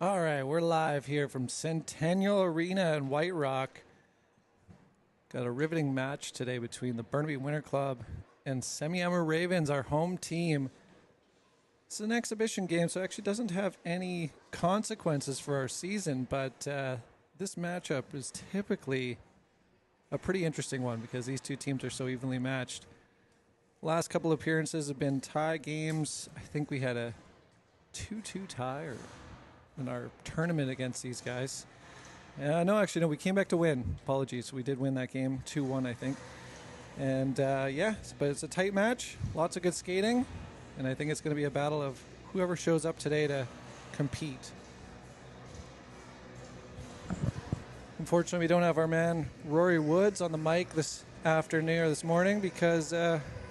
All right, we're live here from Centennial Arena in White Rock. Got a riveting match today between the Burnaby Winter Club and Semiahmoo Ravens, our home team. It's an exhibition game, so it actually doesn't have any consequences for our season, but this matchup is typically a pretty interesting one because these two teams are so evenly matched. Last couple appearances have been tie games. I think we had a 2-2 tie in our tournament against these guys. No, we came back to win. Apologies. We did win that game 2-1, I think. And but it's a tight match, lots of good skating, and I think it's going to be a battle of whoever shows up today to compete. Unfortunately, we don't have our man Rory Woods on the mic this afternoon or this morning because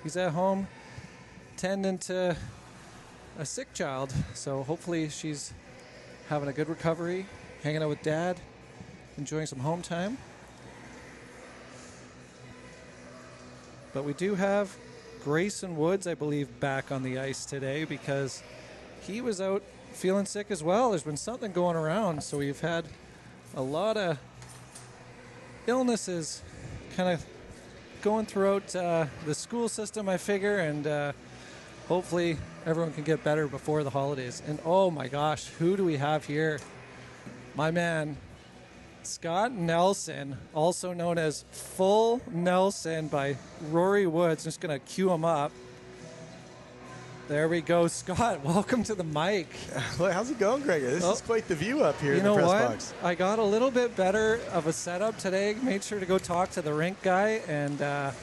he's at home tending to a sick child. So hopefully she's having a good recovery, hanging out with Dad, enjoying some home time. But we do have Grayson Woods, I believe, back on the ice today because he was out feeling sick as well. There's been something going around, so we've had a lot of illnesses kind of going throughout the school system, I figure, and hopefully everyone can get better before the holidays. And oh my gosh, who do we have here? My man, Scott Nelson, also known as Full Nelson by Rory Woods. I'm just going to cue him up. There we go. Scott, welcome to the mic. Well, how's it going, Gregor? This is quite the view up here in the press box. I got a little bit better of a setup today. Made sure to go talk to the rink guy, and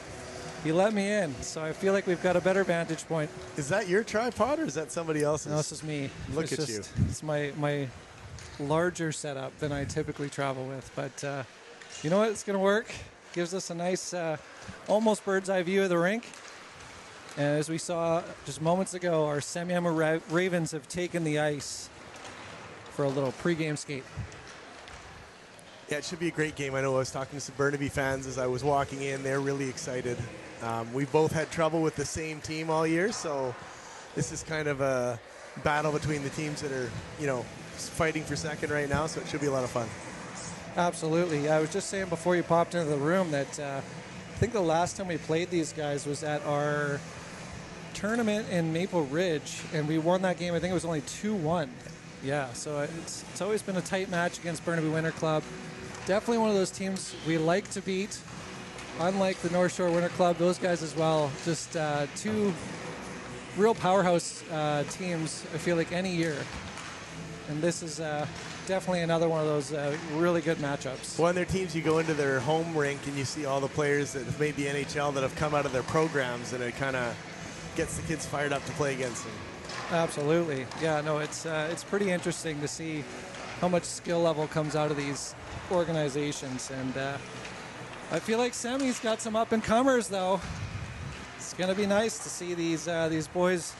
he let me in. So I feel like we've got a better vantage point. Is that your tripod or is that somebody else's? No, this is me. Look at you. It's my larger setup than I typically travel with. But you know what? It's going to work. Gives us a nice almost bird's eye view of the rink. And as we saw just moments ago, our Semiahmoo Ravens have taken the ice for a little pregame skate. Yeah, it should be a great game. I know I was talking to some Burnaby fans as I was walking in. They're really excited. We've both had trouble with the same team all year, so this is kind of a battle between the teams that are, fighting for second right now, so it should be a lot of fun. Absolutely. I was just saying before you popped into the room that I think the last time we played these guys was at our tournament in Maple Ridge, and we won that game. I think it was only 2-1. Yeah, so it's always been a tight match against Burnaby Winter Club. Definitely one of those teams we like to beat. Unlike the North Shore Winter Club, those guys as well. Just two real powerhouse teams, I feel like, any year. And this is definitely another one of those really good matchups. Well, on their teams, you go into their home rink and you see all the players that have made the NHL that have come out of their programs, and it kind of gets the kids fired up to play against them. Absolutely. Yeah, no, it's pretty interesting to see how much skill level comes out of these organizations. And I feel like Semi's got some up-and-comers, though. It's going to be nice to see these boys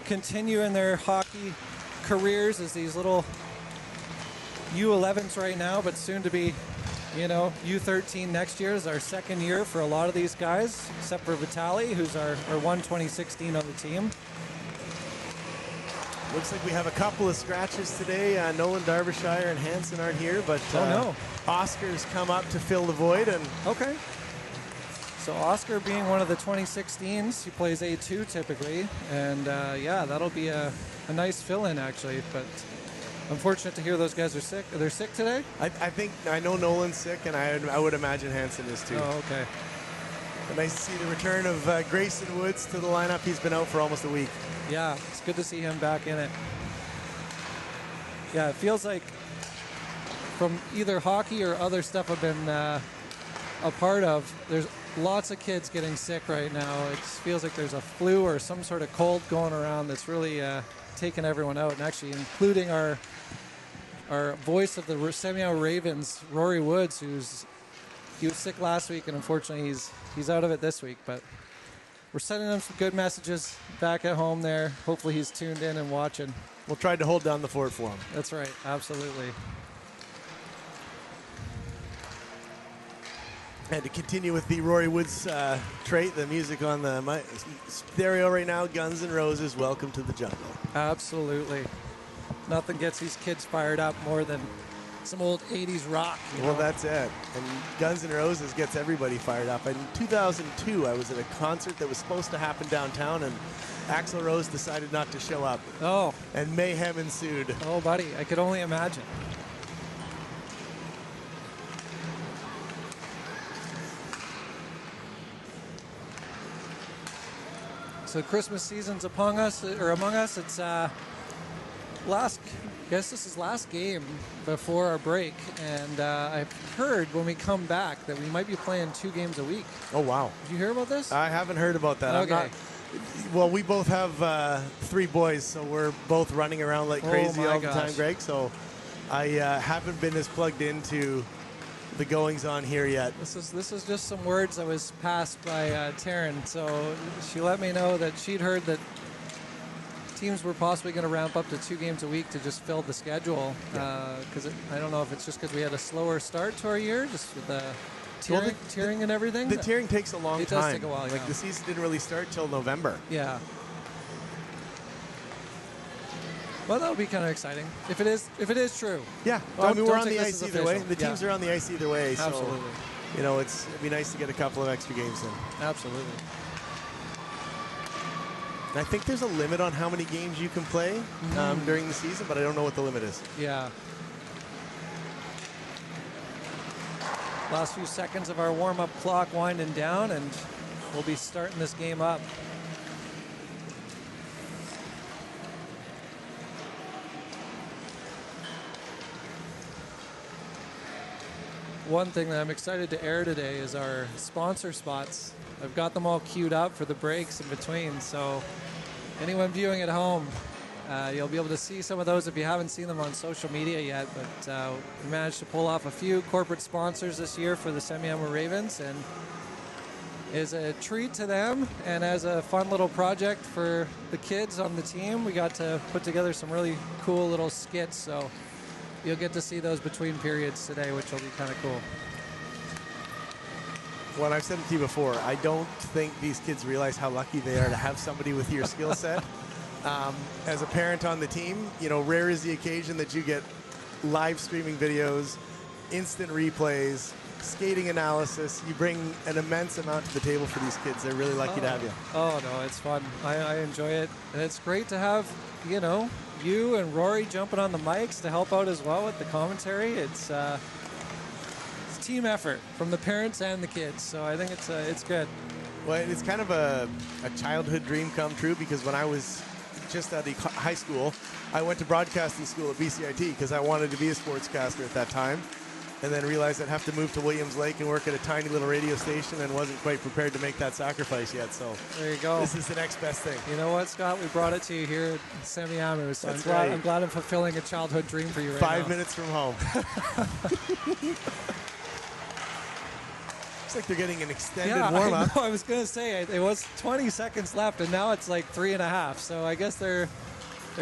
continue in their hockey careers as these little U11s right now, but soon to be, U13 next year is our second year for a lot of these guys, except for Vitali, who's our 2016 on the team. Looks like we have a couple of scratches today. Nolan Darbyshire and Hansen aren't here, but Oscar's come up to fill the void. And okay. So Oscar being one of the 2016s, he plays A2 typically, and that'll be a nice fill-in actually. But unfortunate to hear those guys are sick. They're sick today? I know Nolan's sick, and I would imagine Hansen is too. Oh, okay. But nice to see the return of Grayson Woods to the lineup. He's been out for almost a week. Yeah, it's good to see him back in it. Yeah, it feels like from either hockey or other stuff I've been a part of, there's lots of kids getting sick right now. It feels like there's a flu or some sort of cold going around that's really taking everyone out, and actually including our voice of the Semiahmoo Ravens, Rory Woods, he was sick last week, and unfortunately he's out of it this week. But we're sending him some good messages back at home there. Hopefully he's tuned in and watching. We'll try to hold down the fort for him. That's right, absolutely. And to continue with the Rory Woods trait, the music on the stereo right now, Guns N' Roses, Welcome to the Jungle. Absolutely. Nothing gets these kids fired up more than some old 80s rock. Well, that's it. And Guns N' Roses gets everybody fired up. In 2002, I was at a concert that was supposed to happen downtown, and Axl Rose decided not to show up. Oh. And mayhem ensued. Oh, buddy, I could only imagine. So Christmas season's among us. It's this is last game before our break, and I've heard when we come back that we might be playing 2 games a week. Oh, wow. Did you hear about this? I haven't heard about that. Okay. Well, we both have 3 boys, so we're both running around like crazy all the time, Greg. So I haven't been as plugged into the goings on here yet. This is just some words that was passed by Taryn. So she let me know that she'd heard that teams were possibly going to ramp up to 2 games a week to just fill the schedule. Because I don't know if it's just because we had a slower start to our year, just with the tiering and everything. The tiering takes a long time. It does take a while. Like the season didn't really start till November. Yeah. Well, that'll be kind of exciting if it is true. Yeah, I mean we're on the ice either way. The teams are on the ice either way. So, absolutely. You know, it'd be nice to get a couple of extra games in. Absolutely. And I think there's a limit on how many games you can play during the season, but I don't know what the limit is. Yeah. Last few seconds of our warm-up clock winding down, and we'll be starting this game up. One thing that I'm excited to air today is our sponsor spots. I've got them all queued up for the breaks in between, so anyone viewing at home, you'll be able to see some of those if you haven't seen them on social media yet. But we managed to pull off a few corporate sponsors this year for the Semiahmoo Ravens, and is a treat to them. And as a fun little project for the kids on the team, we got to put together some really cool little skits. So you'll get to see those between periods today, which will be kind of cool. Well, I've said it to you before, I don't think these kids realize how lucky they are to have somebody with your skill set. As a parent on the team, you know, rare is the occasion that you get live streaming videos, instant replays, skating analysis. You bring an immense amount to the table for these kids. They're really lucky to have you. Oh, no, it's fun. I enjoy it. And it's great to have, you know, you and Rory jumping on the mics to help out as well with the commentary. It's a team effort from the parents and the kids, so I think it's good. Well, it's kind of a childhood dream come true, because when I was just out of high school, I went to broadcasting school at BCIT because I wanted to be a sportscaster at that time, and then realized I'd have to move to Williams Lake and work at a tiny little radio station, and wasn't quite prepared to make that sacrifice yet. So there you go. This is the next best thing. You know what, Scott? We brought it to you here at Semiahmoo, so I'm glad I'm fulfilling a childhood dream for you right now. 5 minutes from home. Looks like they're getting an extended warm-up. I was going to say, it was 20 seconds left, and now it's like 3.5. So I guess they're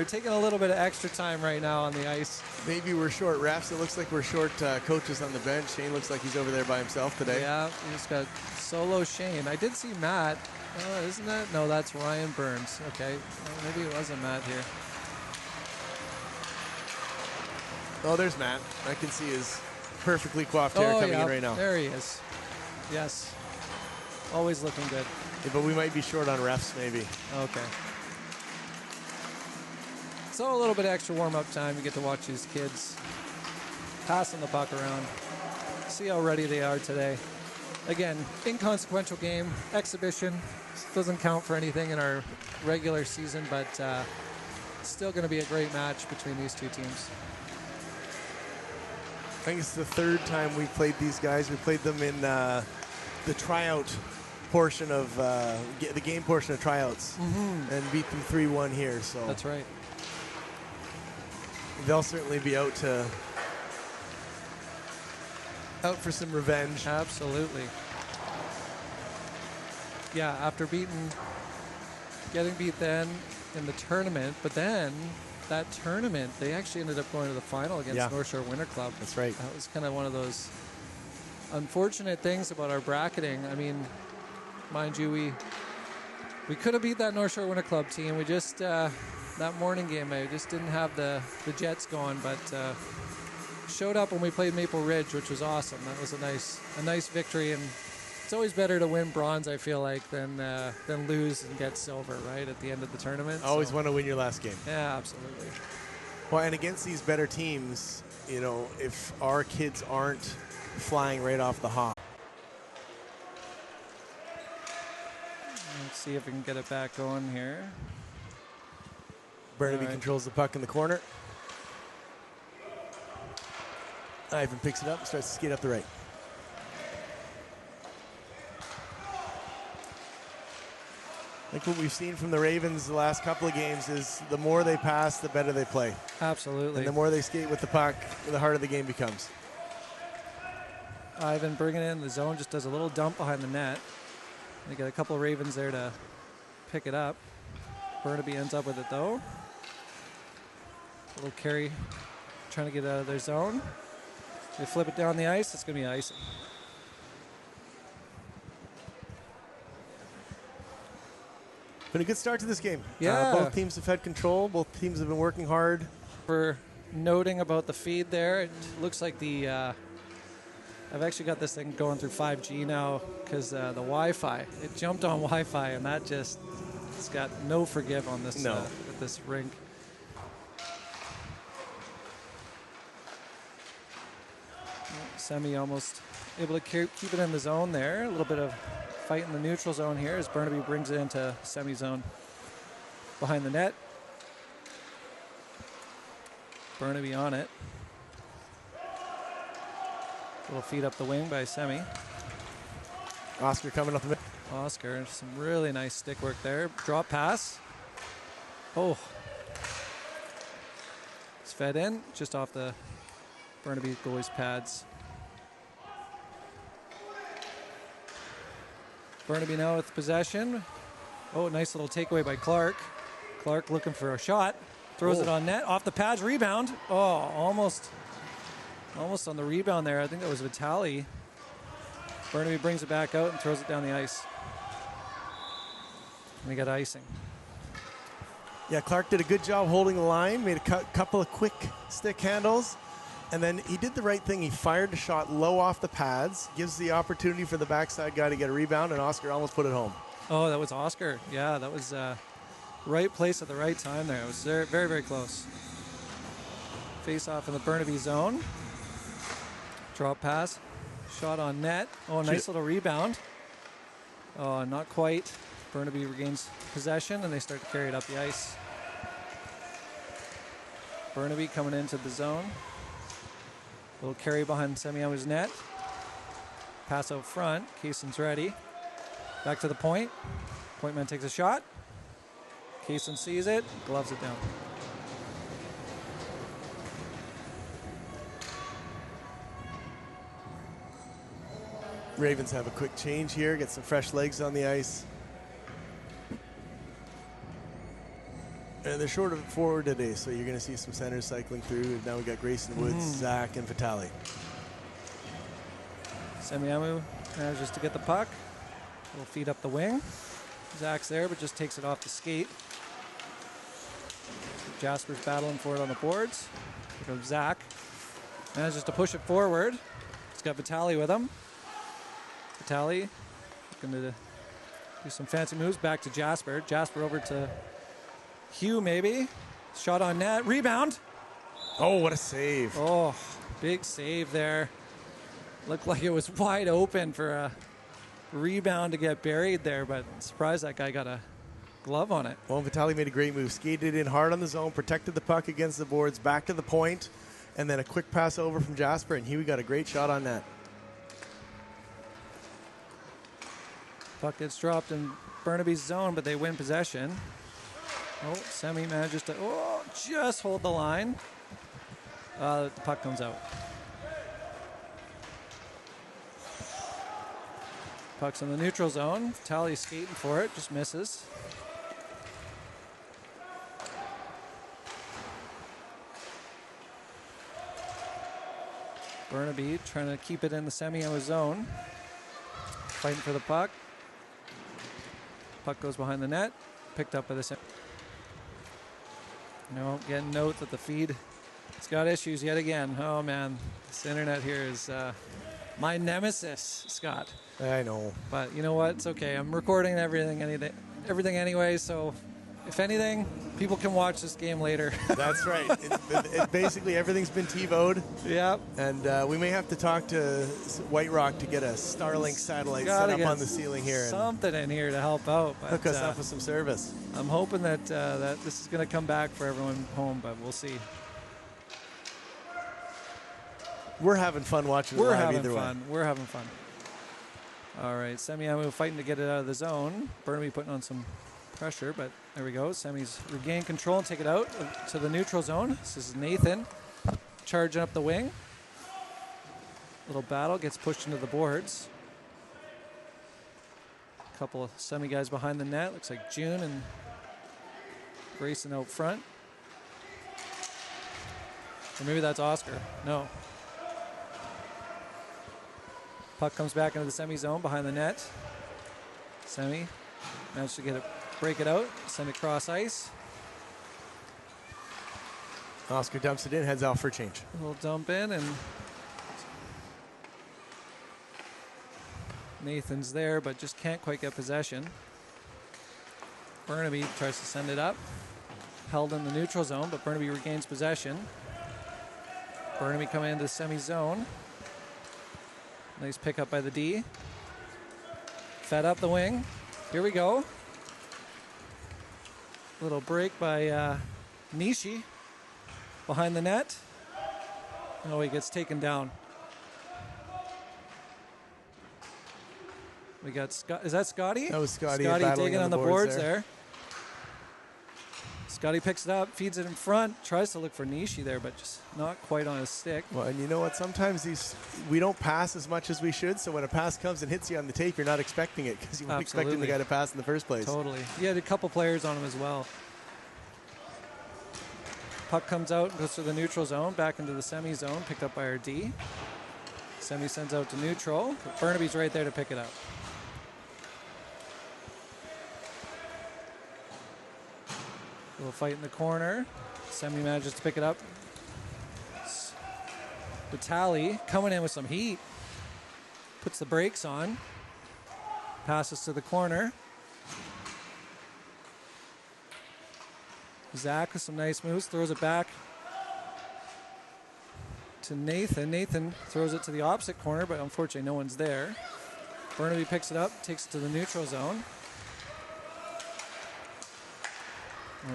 taking a little bit of extra time right now on the ice. Maybe we're short refs. It looks like we're short coaches on the bench. Shane looks like he's over there by himself today. Yeah, we just got solo Shane. I did see Matt. Isn't that? No, that's Ryan Burns. Okay, maybe it wasn't Matt here. Oh, there's Matt. I can see his perfectly coiffed hair coming in right now. There he is. Yes. Always looking good. Yeah, but we might be short on refs, maybe. Okay. So a little bit of extra warm-up time. You get to watch these kids passing the puck around. See how ready they are today. Again, inconsequential game, exhibition. Doesn't count for anything in our regular season, but still going to be a great match between these two teams. I think it's the 3rd time we've played these guys. We played them in the tryout portion of the game portion of tryouts, and beat them 3-1 here. So that's right. They'll certainly be out for some revenge. Absolutely. Yeah, after getting beat then in the tournament, but then that tournament, they actually ended up going to the final against North Shore Winter Club. That's right. That was kind of one of those unfortunate things about our bracketing. I mean, mind you, we could have beat that North Shore Winter Club team. We just that morning game. I just didn't have the Jets going, but showed up when we played Maple Ridge, which was awesome. That was a nice victory, and it's always better to win bronze, I feel like, than lose and get silver, right, at the end of the tournament. Always want to win your last game. Yeah, absolutely. Well, and against these better teams, if our kids aren't flying right off the hop. Let's see if we can get it back going here. Burnaby controls the puck in the corner. Ivan picks it up and starts to skate up the right. I think what we've seen from the Ravens the last couple of games is the more they pass, the better they play. Absolutely. And the more they skate with the puck, the harder the game becomes. Ivan bringing it in the zone, just does a little dump behind the net. They get a couple of Ravens there to pick it up. Burnaby ends up with it though. A little carry, trying to get out of their zone. They flip it down the ice, it's going to be icing. Been a good start to this game. Yeah. Both teams have had control. Both teams have been working hard. For noting about the feed there, it looks like I've actually got this thing going through 5G now because the Wi-Fi, it jumped on Wi-Fi, and it's got no forgive on this at this rink. Semi almost able to keep it in the zone there. A little bit of fight in the neutral zone here as Burnaby brings it into Semi zone behind the net. Burnaby on it. Little feed up the wing by Semi. Oscar coming off the middle. Oscar, some really nice stick work there. Drop pass. Oh. It's fed in just off the Burnaby goalie's pads. Burnaby now with possession. Oh, nice little takeaway by Clark. Clark looking for a shot. Throws it on net. Off the pads. Rebound. Oh, almost on the rebound there. I think that was Vitali. Burnaby brings it back out and throws it down the ice. And we got icing. Yeah, Clark did a good job holding the line. Made a couple of quick stick handles. And then he did the right thing. He fired the shot low off the pads. Gives the opportunity for the backside guy to get a rebound. And Oscar almost put it home. Oh, that was Oscar. Yeah, that was right place at the right time there. It was very, very, very close. Face off in the Burnaby zone. Drop pass. Shot on net. Oh, nice little rebound. Oh, not quite. Burnaby regains possession and they start to carry it up the ice. Burnaby coming into the zone. Little carry behind Semiahmoo's net. Pass out front. Kayson's ready. Back to the point. Point man takes a shot. Kayson sees it. Gloves it down. Ravens have a quick change here. Get some fresh legs on the ice. And they're short of forward today, so you're going to see some centers cycling through. Now we got Grayson Woods, Zach, and Vitali. Semiahmoo manages to get the puck. Little feed up the wing. Zach's there, but just takes it off the skate. Jasper's battling for it on the boards. Here goes Zach. Manages to push it forward. He's got Vitali with him. Vitali looking to do some fancy moves. Back to Jasper. Jasper over to Hugh, maybe. Shot on net. Rebound. Oh, what a save. Oh, big save there. Looked like it was wide open for a rebound to get buried there, but surprised that guy got a glove on it. Well, Vitali made a great move. Skated in hard on the zone, protected the puck against the boards, back to the point, and then a quick pass over from Jasper, and Hugh got a great shot on net. Puck gets dropped in Burnaby's zone, but they win possession. Oh, Semi manages to just hold the line. The puck comes out. Puck's in the neutral zone. Tally skating for it, just misses. Burnaby trying to keep it in the Semiahmoo zone. Fighting for the puck. Puck goes behind the net. Picked up by the No, getting note that the feed has got issues yet again. Oh man, this internet here is my nemesis, Scott. I know. But you know what? It's okay. I'm recording everything anyway, so if anything, people can watch this game later. That's right. Basically, everything's been TiVo'd. Yep. And we may have to talk to White Rock to get a Starlink satellite set up on the ceiling here. Something in here to help out. But, hook us up with some service. I'm hoping that that this is going to come back for everyone home, but we'll see. We're having fun watching it live either way. We're having fun. All right, Semiahmoo fighting to get it out of the zone. Burnaby putting on some pressure, but there we go. Semi's regain control and take it out to the neutral zone. This is Nathan charging up the wing. Little battle, gets pushed into the boards. A couple of Semi guys behind the net. Looks like June and Grayson out front. Or maybe that's Oscar. No. Puck comes back into the Semi zone behind the net. Semi managed to break it out, send it cross ice. Oscar dumps it in, heads out for a change. A little dump in, and Nathan's there, but just can't quite get possession. Burnaby tries to send it up. Held in the neutral zone, but Burnaby regains possession. Burnaby coming into the Semi zone. Nice pickup by the D. Fed up the wing. Here we go. Little break by Nishi behind the net. Oh, he gets taken down. We got Scott. Is that Scotty? That was Scotty. Scotty digging on the boards there. Scotty picks it up, feeds it in front, tries to look for Nishi there, but just not quite on his stick. Well, and you know what? Sometimes we don't pass as much as we should, so when a pass comes and hits you on the tape, you're not expecting it because you weren't expecting the guy to pass in the first place. Totally. He had a couple players on him as well. Puck comes out and goes to the neutral zone, back into the Semi zone, picked up by our D. Semi sends out to neutral. Burnaby's right there to pick it up. Little fight in the corner. Semi manages to pick it up. Vitali coming in with some heat. Puts the brakes on. Passes to the corner. Zach with some nice moves. Throws it back to Nathan. Nathan throws it to the opposite corner, but unfortunately no one's there. Burnaby picks it up, takes it to the neutral zone. A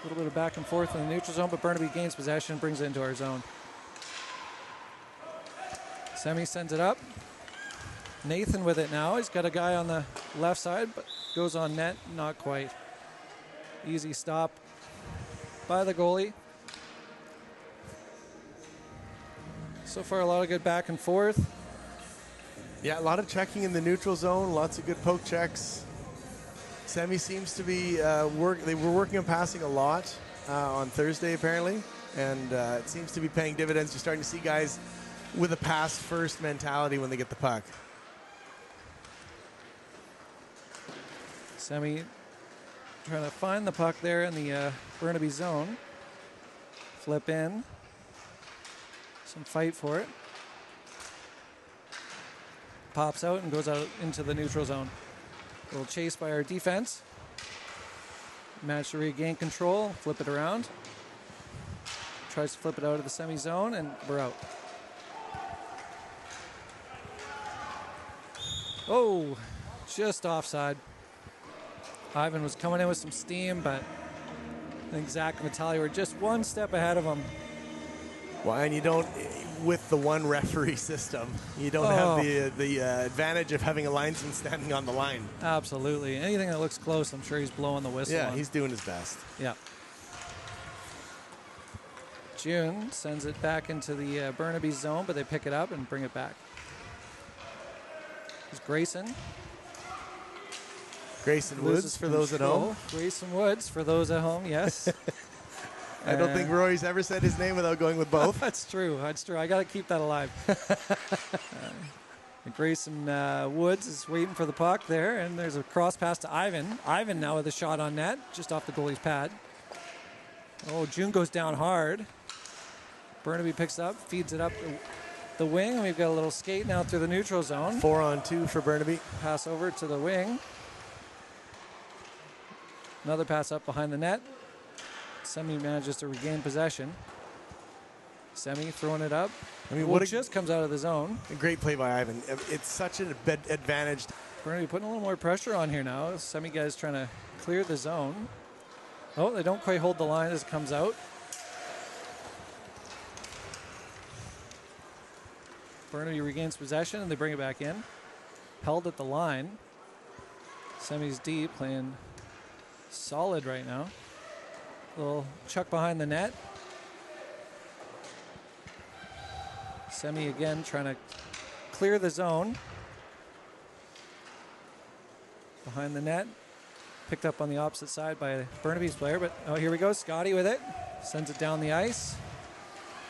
little bit of back and forth in the neutral zone, but Burnaby gains possession, brings it into our zone. Semi sends it up. Nathan with it now. He's got a guy on the left side, but goes on net, not quite. Easy stop by the goalie. So far, a lot of good back and forth. Yeah, a lot of checking in the neutral zone, lots of good poke checks. Semi seems to be they were working on passing a lot on Thursday apparently, and it seems to be paying dividends. You're starting to see guys with a pass first mentality when they get the puck. Semi trying to find the puck there in the Burnaby zone. Flip in. Some fight for it. Pops out and goes out into the neutral zone. A little chase by our defense. Managed to regain control, flip it around. Tries to flip it out of the Semi zone, and we're out. Oh, just offside. Ivan was coming in with some steam, but I think Zach and Vitali were just one step ahead of him. Well, and you don't, with the one referee system, you don't have the advantage of having a linesman standing on the line. Absolutely. Anything that looks close, I'm sure he's blowing the whistle. Yeah, on. He's doing his best. Yeah. June sends it back into the Burnaby zone, but they pick it up and bring it back. Here's Grayson. Grayson Woods for those at home. Grayson Woods for those at home, yes. I don't think Rory's ever said his name without going with both. That's true. That's true. I got to keep that alive. And Grayson Woods is waiting for the puck there, and there's a cross pass to Ivan. Ivan now with a shot on net, just off the goalie's pad. Oh, June goes down hard. Burnaby picks up, feeds it up the wing, and we've got a little skate now through the neutral zone. 4-on-2 for Burnaby. Pass over to the wing. Another pass up behind the net. Semi manages to regain possession. Semi throwing it up. I mean, what just comes out of the zone. A great play by Ivan. It's such an advantage. Burnaby putting a little more pressure on here now. Semi guys trying to clear the zone. Oh, they don't quite hold the line as it comes out. Burnaby regains possession and they bring it back in. Held at the line. Semi's deep, playing solid right now. Little chuck behind the net. Semi again trying to clear the zone. Behind the net. Picked up on the opposite side by Burnaby's player, but oh, here we go. Scotty with it. Sends it down the ice.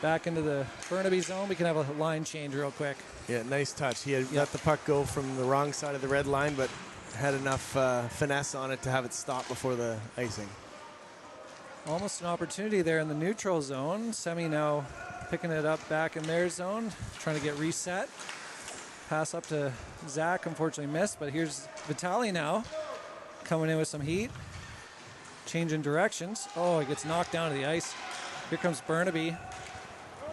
Back into the Burnaby zone. We can have a line change real quick. Yeah, nice touch. He had let the puck go from the wrong side of the red line, but had enough finesse on it to have it stop before the icing. Almost an opportunity there in the neutral zone. Semi now picking it up back in their zone, trying to get reset. Pass up to Zach, unfortunately missed, but here's Vitali now, coming in with some heat. Changing directions. Oh, he gets knocked down to the ice. Here comes Burnaby,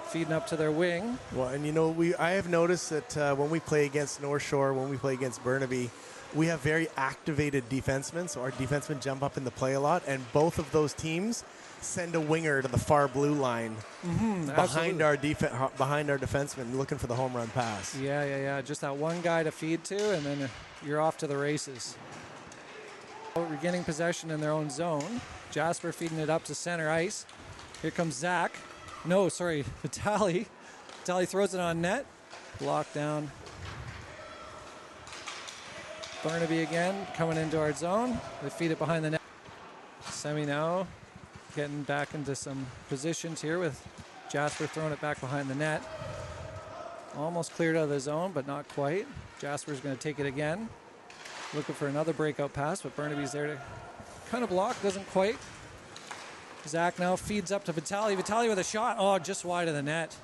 feeding up to their wing. Well, and you know, I have noticed that when we play against North Shore, when we play against Burnaby, we have very activated defensemen, so our defensemen jump up in the play a lot, and both of those teams send a winger to the far blue line behind our defenseman, looking for the home run pass. Yeah. Just that one guy to feed to, and then you're off to the races. Regaining possession in their own zone. Jasper feeding it up to center ice. Here comes Zach. No, sorry, Vitali. Vitali throws it on net. Blocked down. Burnaby again coming into our zone. They feed it behind the net. Semi now getting back into some positions here with Jasper throwing it back behind the net. Almost cleared out of the zone, but not quite. Jasper's going to take it again. Looking for another breakout pass, but Burnaby's there to kind of block. Doesn't quite. Zach now feeds up to Vitali. Vitali with a shot. Oh, just wide of the net.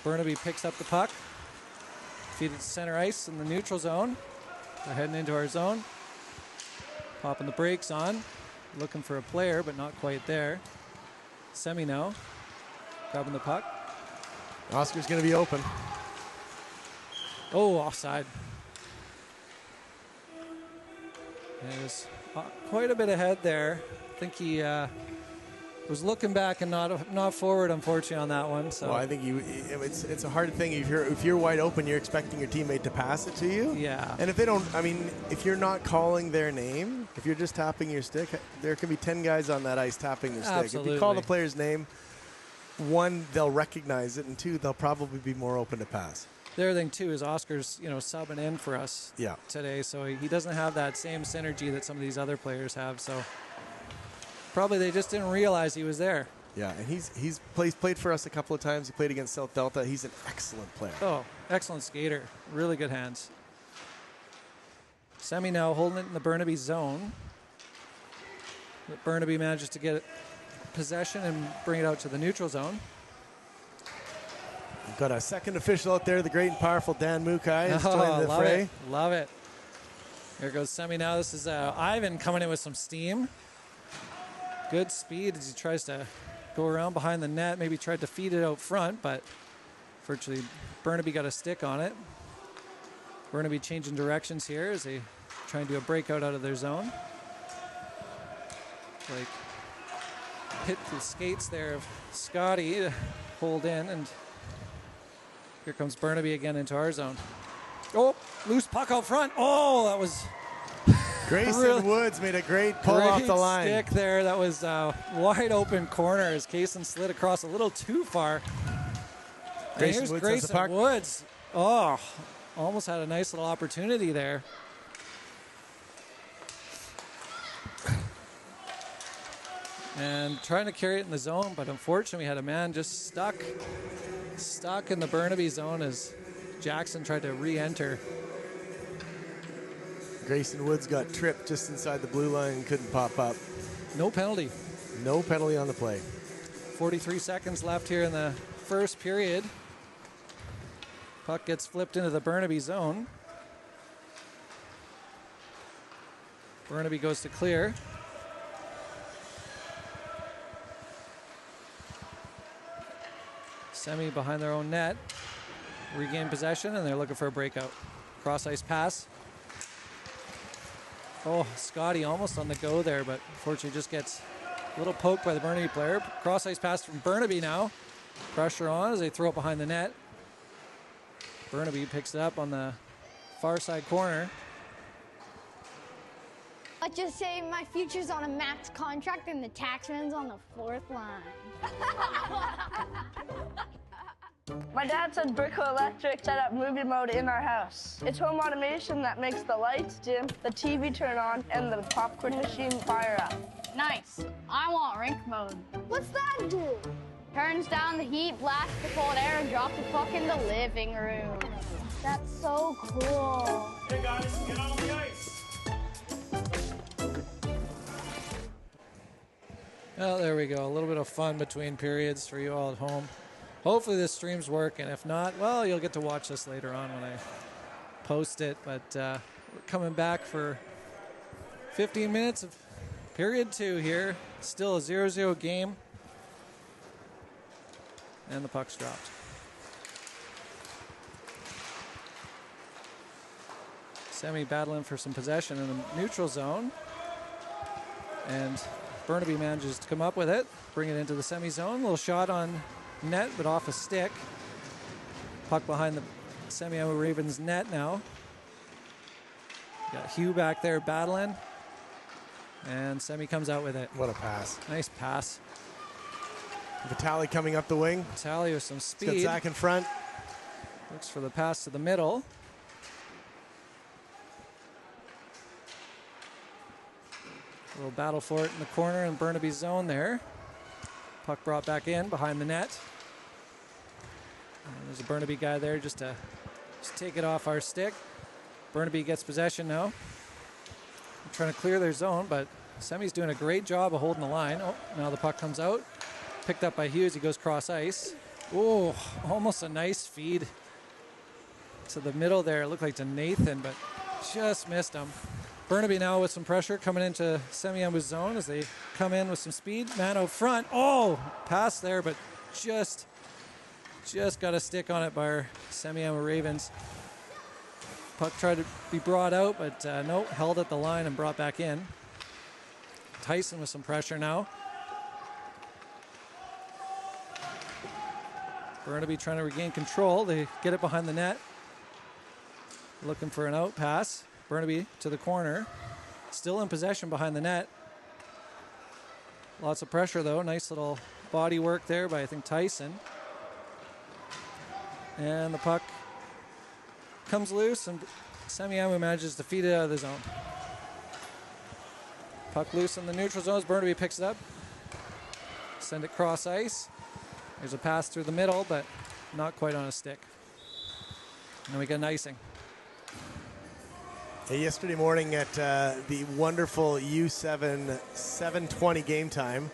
Burnaby picks up the puck. Feed it to center ice in the neutral zone. We're heading into our zone. Popping the brakes on. Looking for a player, but not quite there. Semi now. Grabbing the puck. Oscar's going to be open. Oh, offside. There's quite a bit ahead there. I think he was looking back and not forward, unfortunately, on that one. So well, I think it's a hard thing. If you're wide open, you're expecting your teammate to pass it to you. Yeah. And if they don't, I mean, if you're not calling their name, if you're just tapping your stick, there can be 10 guys on that ice tapping their stick. Absolutely. If you call the player's name, one, they'll recognize it, and two, they'll probably be more open to pass. The other thing too is Oscar's, subbing in for us today, so he doesn't have that same synergy that some of these other players have. So probably they just didn't realize he was there. Yeah, and he's played for us a couple of times. He played against South Delta. He's an excellent player. Oh, excellent skater. Really good hands. Semi now holding it in the Burnaby zone. But Burnaby manages to get possession and bring it out to the neutral zone. We've got a second official out there, the great and powerful Dan Mukai is joining the fray. Love it. Here goes Semi now. This is Ivan coming in with some steam. Good speed as he tries to go around behind the net. Maybe tried to feed it out front, but virtually Burnaby got a stick on it. Burnaby changing directions here as they try and do a breakout out of their zone. Like hit the skates there of Scotty to hold in, and here comes Burnaby again into our zone. Oh, loose puck out front. Oh, that was Grayson Woods made a great pull off the line. Stick there. That was wide open corner as Kaysen slid across a little too far. Grayson Woods has the puck. Woods. Oh, almost had a nice little opportunity there. And trying to carry it in the zone, but unfortunately we had a man just stuck in the Burnaby zone as Jackson tried to re-enter. Grayson Woods got tripped just inside the blue line and couldn't pop up. No penalty. No penalty on the play. 43 seconds left here in the first period. Puck gets flipped into the Burnaby zone. Burnaby goes to clear. Semi behind their own net. Regain possession, and they're looking for a breakout. Cross-ice pass. Oh, Scotty almost on the go there, but unfortunately just gets a little poke by the Burnaby player. Cross-ice pass from Burnaby now. Pressure on as they throw it behind the net. Burnaby picks it up on the far side corner. Let's just say my future's on a max contract and the taxman's on the fourth line. My dad said Brico Electric set up movie mode in our house. It's home automation that makes the lights dim, the TV turn on, and the popcorn machine fire up. Nice. I want rink mode. What's that do? Turns down the heat, blasts the cold air, and drops the puck in the living room. That's so cool. Hey guys, get on the ice. Well, there we go. A little bit of fun between periods for you all at home. Hopefully this stream's working. If not, well, you'll get to watch this later on when I post it. But we're coming back for 15 minutes of period 2 here. Still a 0-0 game. And the puck's dropped. Semi battling for some possession in the neutral zone. And Burnaby manages to come up with it, bring it into the semi zone. Little shot on net, but off a stick. Puck behind the Semiahmoo Ravens net now. Got Hugh back there battling. And Semi comes out with it. What a pass. Nice pass. Vitali coming up the wing. Vitali with some He's speed. got Zach in front. Looks for the pass to the middle. A little battle for it in the corner in Burnaby's zone there. Puck brought back in behind the net. And there's a Burnaby guy there just to take it off our stick. Burnaby gets possession now. They're trying to clear their zone, but Semi's doing a great job of holding the line. Oh, now the puck comes out. Picked up by Hughes. He goes cross ice. Oh, almost a nice feed to the middle there. It looked like to Nathan, but just missed him. Burnaby now with some pressure coming into Semiahmoo's zone as they come in with some speed. Man out front. Oh, pass there, but just got a stick on it by our Semiahmoo Ravens. Puck tried to be brought out, but no, held at the line and brought back in. Tyson with some pressure now. Burnaby trying to regain control. They get it behind the net. Looking for an out pass. Burnaby to the corner. Still in possession behind the net. Lots of pressure though. Nice little body work there by I think Tyson. And the puck comes loose and Semiahmoo manages to feed it out of the zone. Puck loose in the neutral zone as Burnaby picks it up. Send it cross ice. There's a pass through the middle, but not quite on a stick. And we get an icing. Hey, yesterday morning at the wonderful U7 7:20 game time,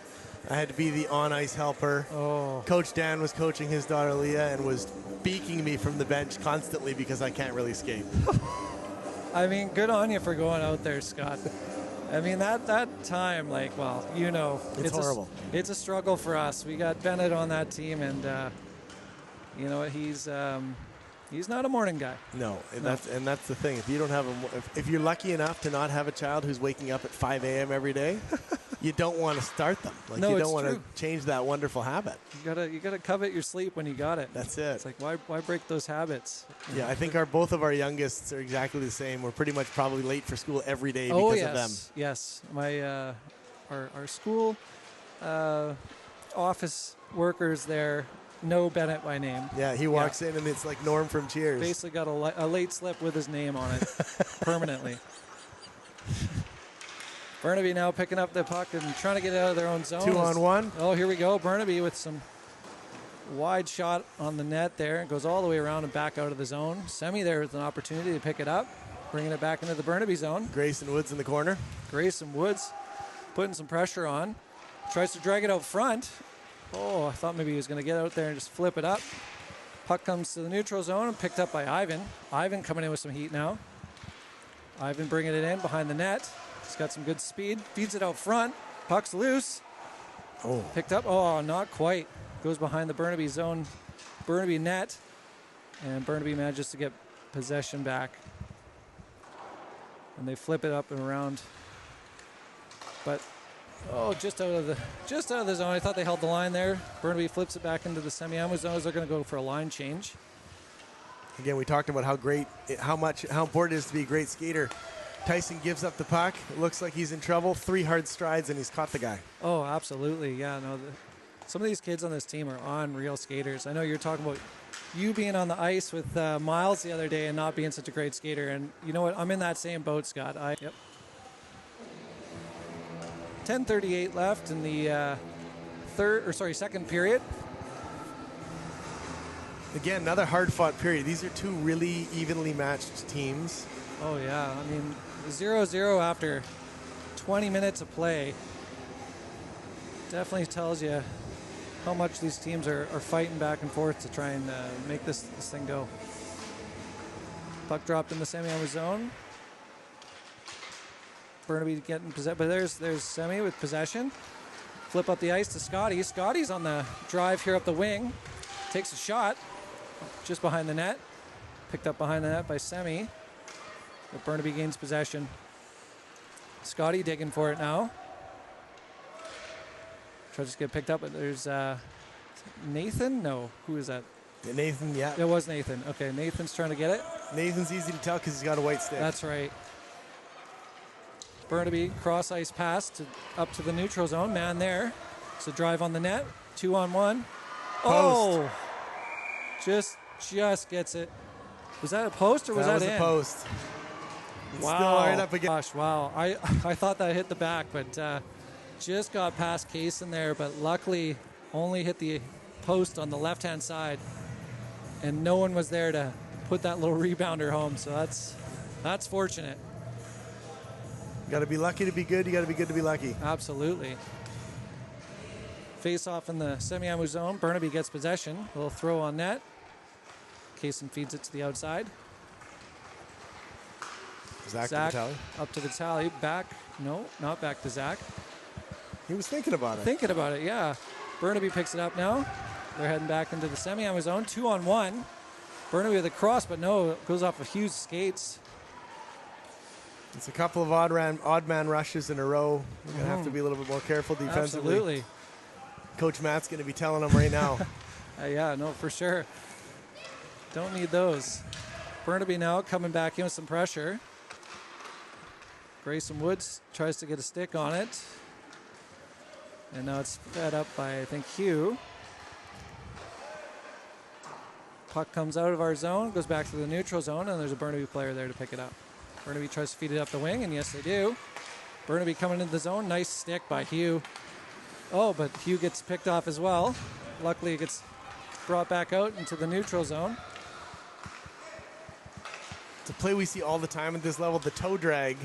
I had to be the on-ice helper. Oh. Coach Dan was coaching his daughter Leah and was beaking me from the bench constantly because I can't really skate. I mean, good on you for going out there, Scott. I mean, that time, like, well, you know. It's horrible. It's a struggle for us. We got Bennett on that team, and, you know, he's not a morning guy. No, and that's the thing. If you don't have if you're lucky enough to not have a child who's waking up at 5 a.m. every day, you don't want to start them. Like No, you it's don't want to true. change that wonderful habit. You gotta covet your sleep when you got it. That's it. It's like why break those habits? Yeah, I think both of our youngest are exactly the same. We're pretty much probably late for school every day because of them. Yes. My our school office workers there know Bennett by name. Yeah, he walks in and it's like Norm from Cheers. Basically got a late slip with his name on it permanently. Burnaby now picking up the puck and trying to get it out of their own zone. 2-on-1. Oh, here we go. Burnaby with some Wide shot on the net there. It goes all the way around and back out of the zone. Semi there with an opportunity to pick it up, bringing it back into the Burnaby zone. Grayson Woods in the corner. Grayson Woods putting some pressure on. Tries to drag it out front. Oh, I thought maybe he was going to get out there and just flip it up. Puck comes to the neutral zone and picked up by Ivan. Ivan coming in with some heat now. Ivan bringing it in behind the net. He's got some good speed. Feeds it out front. Puck's loose. Oh. Picked up. Oh, not quite. Goes behind the Burnaby zone, Burnaby net, and Burnaby manages to get possession back. And they flip it up and around. But just out of the zone. I thought they held the line there. Burnaby flips it back into the Semiahmoo zone. They're going to go for a line change. Again, we talked about how important it is to be a great skater. Tyson gives up the puck. It looks like he's in trouble. 3 hard strides and he's caught the guy. Oh, absolutely. Yeah, no. Some of these kids on this team are unreal skaters. I know you're talking about you being on the ice with Miles the other day and not being such a great skater. And you know what? I'm in that same boat, Scott. 10:38 left in the second period. Again, another hard-fought period. These are 2 really evenly matched teams. Oh, yeah. I mean, 0-0 after 20 minutes of play definitely tells you how much these teams are fighting back and forth to try and make this thing go. Puck dropped in the Semiahmoo zone. Burnaby getting possession, but there's Semi with possession. Flip up the ice to Scotty. Scotty's on the drive here up the wing. Takes a shot just behind the net. Picked up behind the net by Semi. But Burnaby gains possession. Scotty digging for it now. Tries to get picked up, but there's Nathan? No, who is that? Nathan, yeah. It was Nathan. Okay, Nathan's trying to get it. Nathan's easy to tell because he's got a white stick. That's right. Burnaby cross ice pass up to the neutral zone. Man there. It's a drive on the net. 2-on-1. Oh! Just gets it. Was that a post or was that in? That was a post. Wow. Still right up again. Gosh, wow. I thought that hit the back, but just got past Kaysen there, but luckily only hit the post on the left-hand side, and no one was there to put that little rebounder home, so that's fortunate. You got to be lucky to be good. You got to be good to be lucky. Absolutely. Face off in the Semiahmoo zone. Burnaby gets possession. A little throw on net. Kaysen feeds it to the outside. Zach to the tally. Up to the tally. Back. No, not back to Zach. He was thinking about it. Thinking about it, yeah. Burnaby picks it up now. They're heading back into the Semiahmoo zone. 2-on-1. Burnaby with a cross, but no, it goes off of Hughes' skates. It's a couple of odd man rushes in a row. We're going to have to be a little bit more careful defensively. Absolutely. Coach Matt's going to be telling them right now. Yeah, no, for sure. Don't need those. Burnaby now coming back in with some pressure. Grayson Woods tries to get a stick on it. And now it's fed up by, I think, Hugh. Puck comes out of our zone, goes back to the neutral zone, and there's a Burnaby player there to pick it up. Burnaby tries to feed it up the wing, and yes, they do. Burnaby coming into the zone. Nice stick by Hugh. Oh, but Hugh gets picked off as well. Luckily, it gets brought back out into the neutral zone. It's a play we see all the time at this level, the toe drag,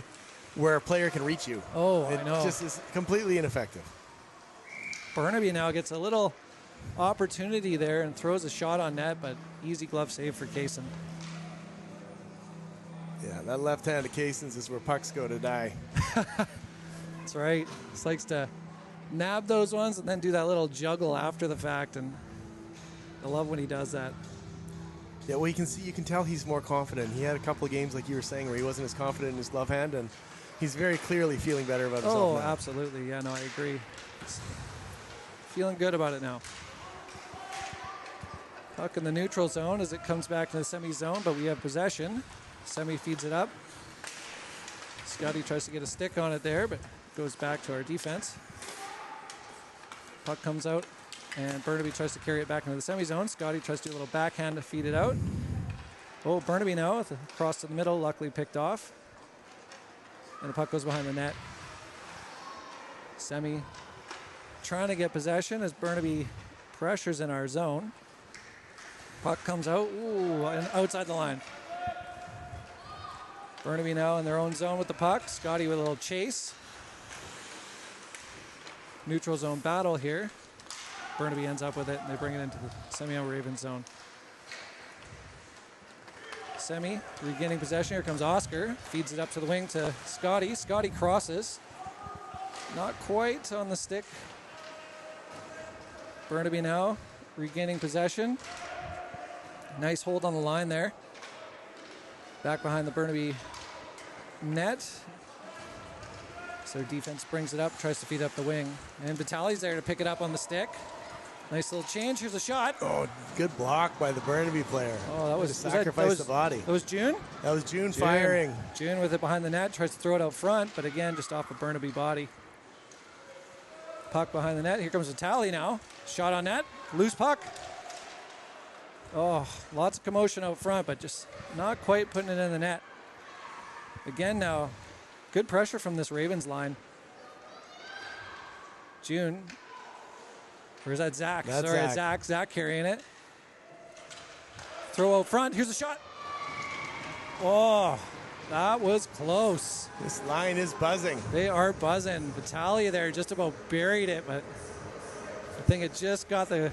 where a player can reach you. Oh, I know. It just is completely ineffective. Burnaby now gets a little opportunity there and throws a shot on net, but easy glove save for Kaysen. Yeah, that left hand of Kaysen's is where pucks go to die. That's right. He likes to nab those ones and then do that little juggle after the fact, and I love when he does that. Yeah, well, you can tell he's more confident. He had a couple of games, like you were saying, where he wasn't as confident in his glove hand, and he's very clearly feeling better about himself now. Oh, absolutely. Yeah, no, I agree. Feeling good about it now. Puck in the neutral zone as it comes back to the semi zone, but we have possession. Semi feeds it up. Scotty tries to get a stick on it there, but goes back to our defense. Puck comes out, and Burnaby tries to carry it back into the semi zone. Scotty tries to do a little backhand to feed it out. Oh, Burnaby now with a cross to the middle, luckily picked off. And the puck goes behind the net. Semi trying to get possession as Burnaby pressures in our zone. Puck comes out, ooh, and outside the line. Burnaby now in their own zone with the puck. Scotty with a little chase. Neutral zone battle here. Burnaby ends up with it, and they bring it into the Semiahmoo Ravens zone. Semi regaining possession. Here comes Oscar. Feeds it up to the wing to Scotty. Scotty crosses. Not quite on the stick. Burnaby now regaining possession. Nice hold on the line there. Back behind the Burnaby net. So defense brings it up, tries to feed up the wing. And Vitali's there to pick it up on the stick. Nice little change. Here's a shot. Oh, good block by the Burnaby player. Oh, that was sacrificed the body. That was June? That was June firing. June with it behind the net, tries to throw it out front, but again, just off a Burnaby body. Puck behind the net. Here comes Vitali now. Shot on net. Loose puck. Oh, lots of commotion out front, but just not quite putting it in the net. Again now, good pressure from this Ravens line. June. Or is that Zach? That's Sorry, Zach. Zach carrying it. Throw out front. Here's a shot. Oh, that was close. This line is buzzing. They are buzzing. Vitalia there just about buried it, but I think it just got the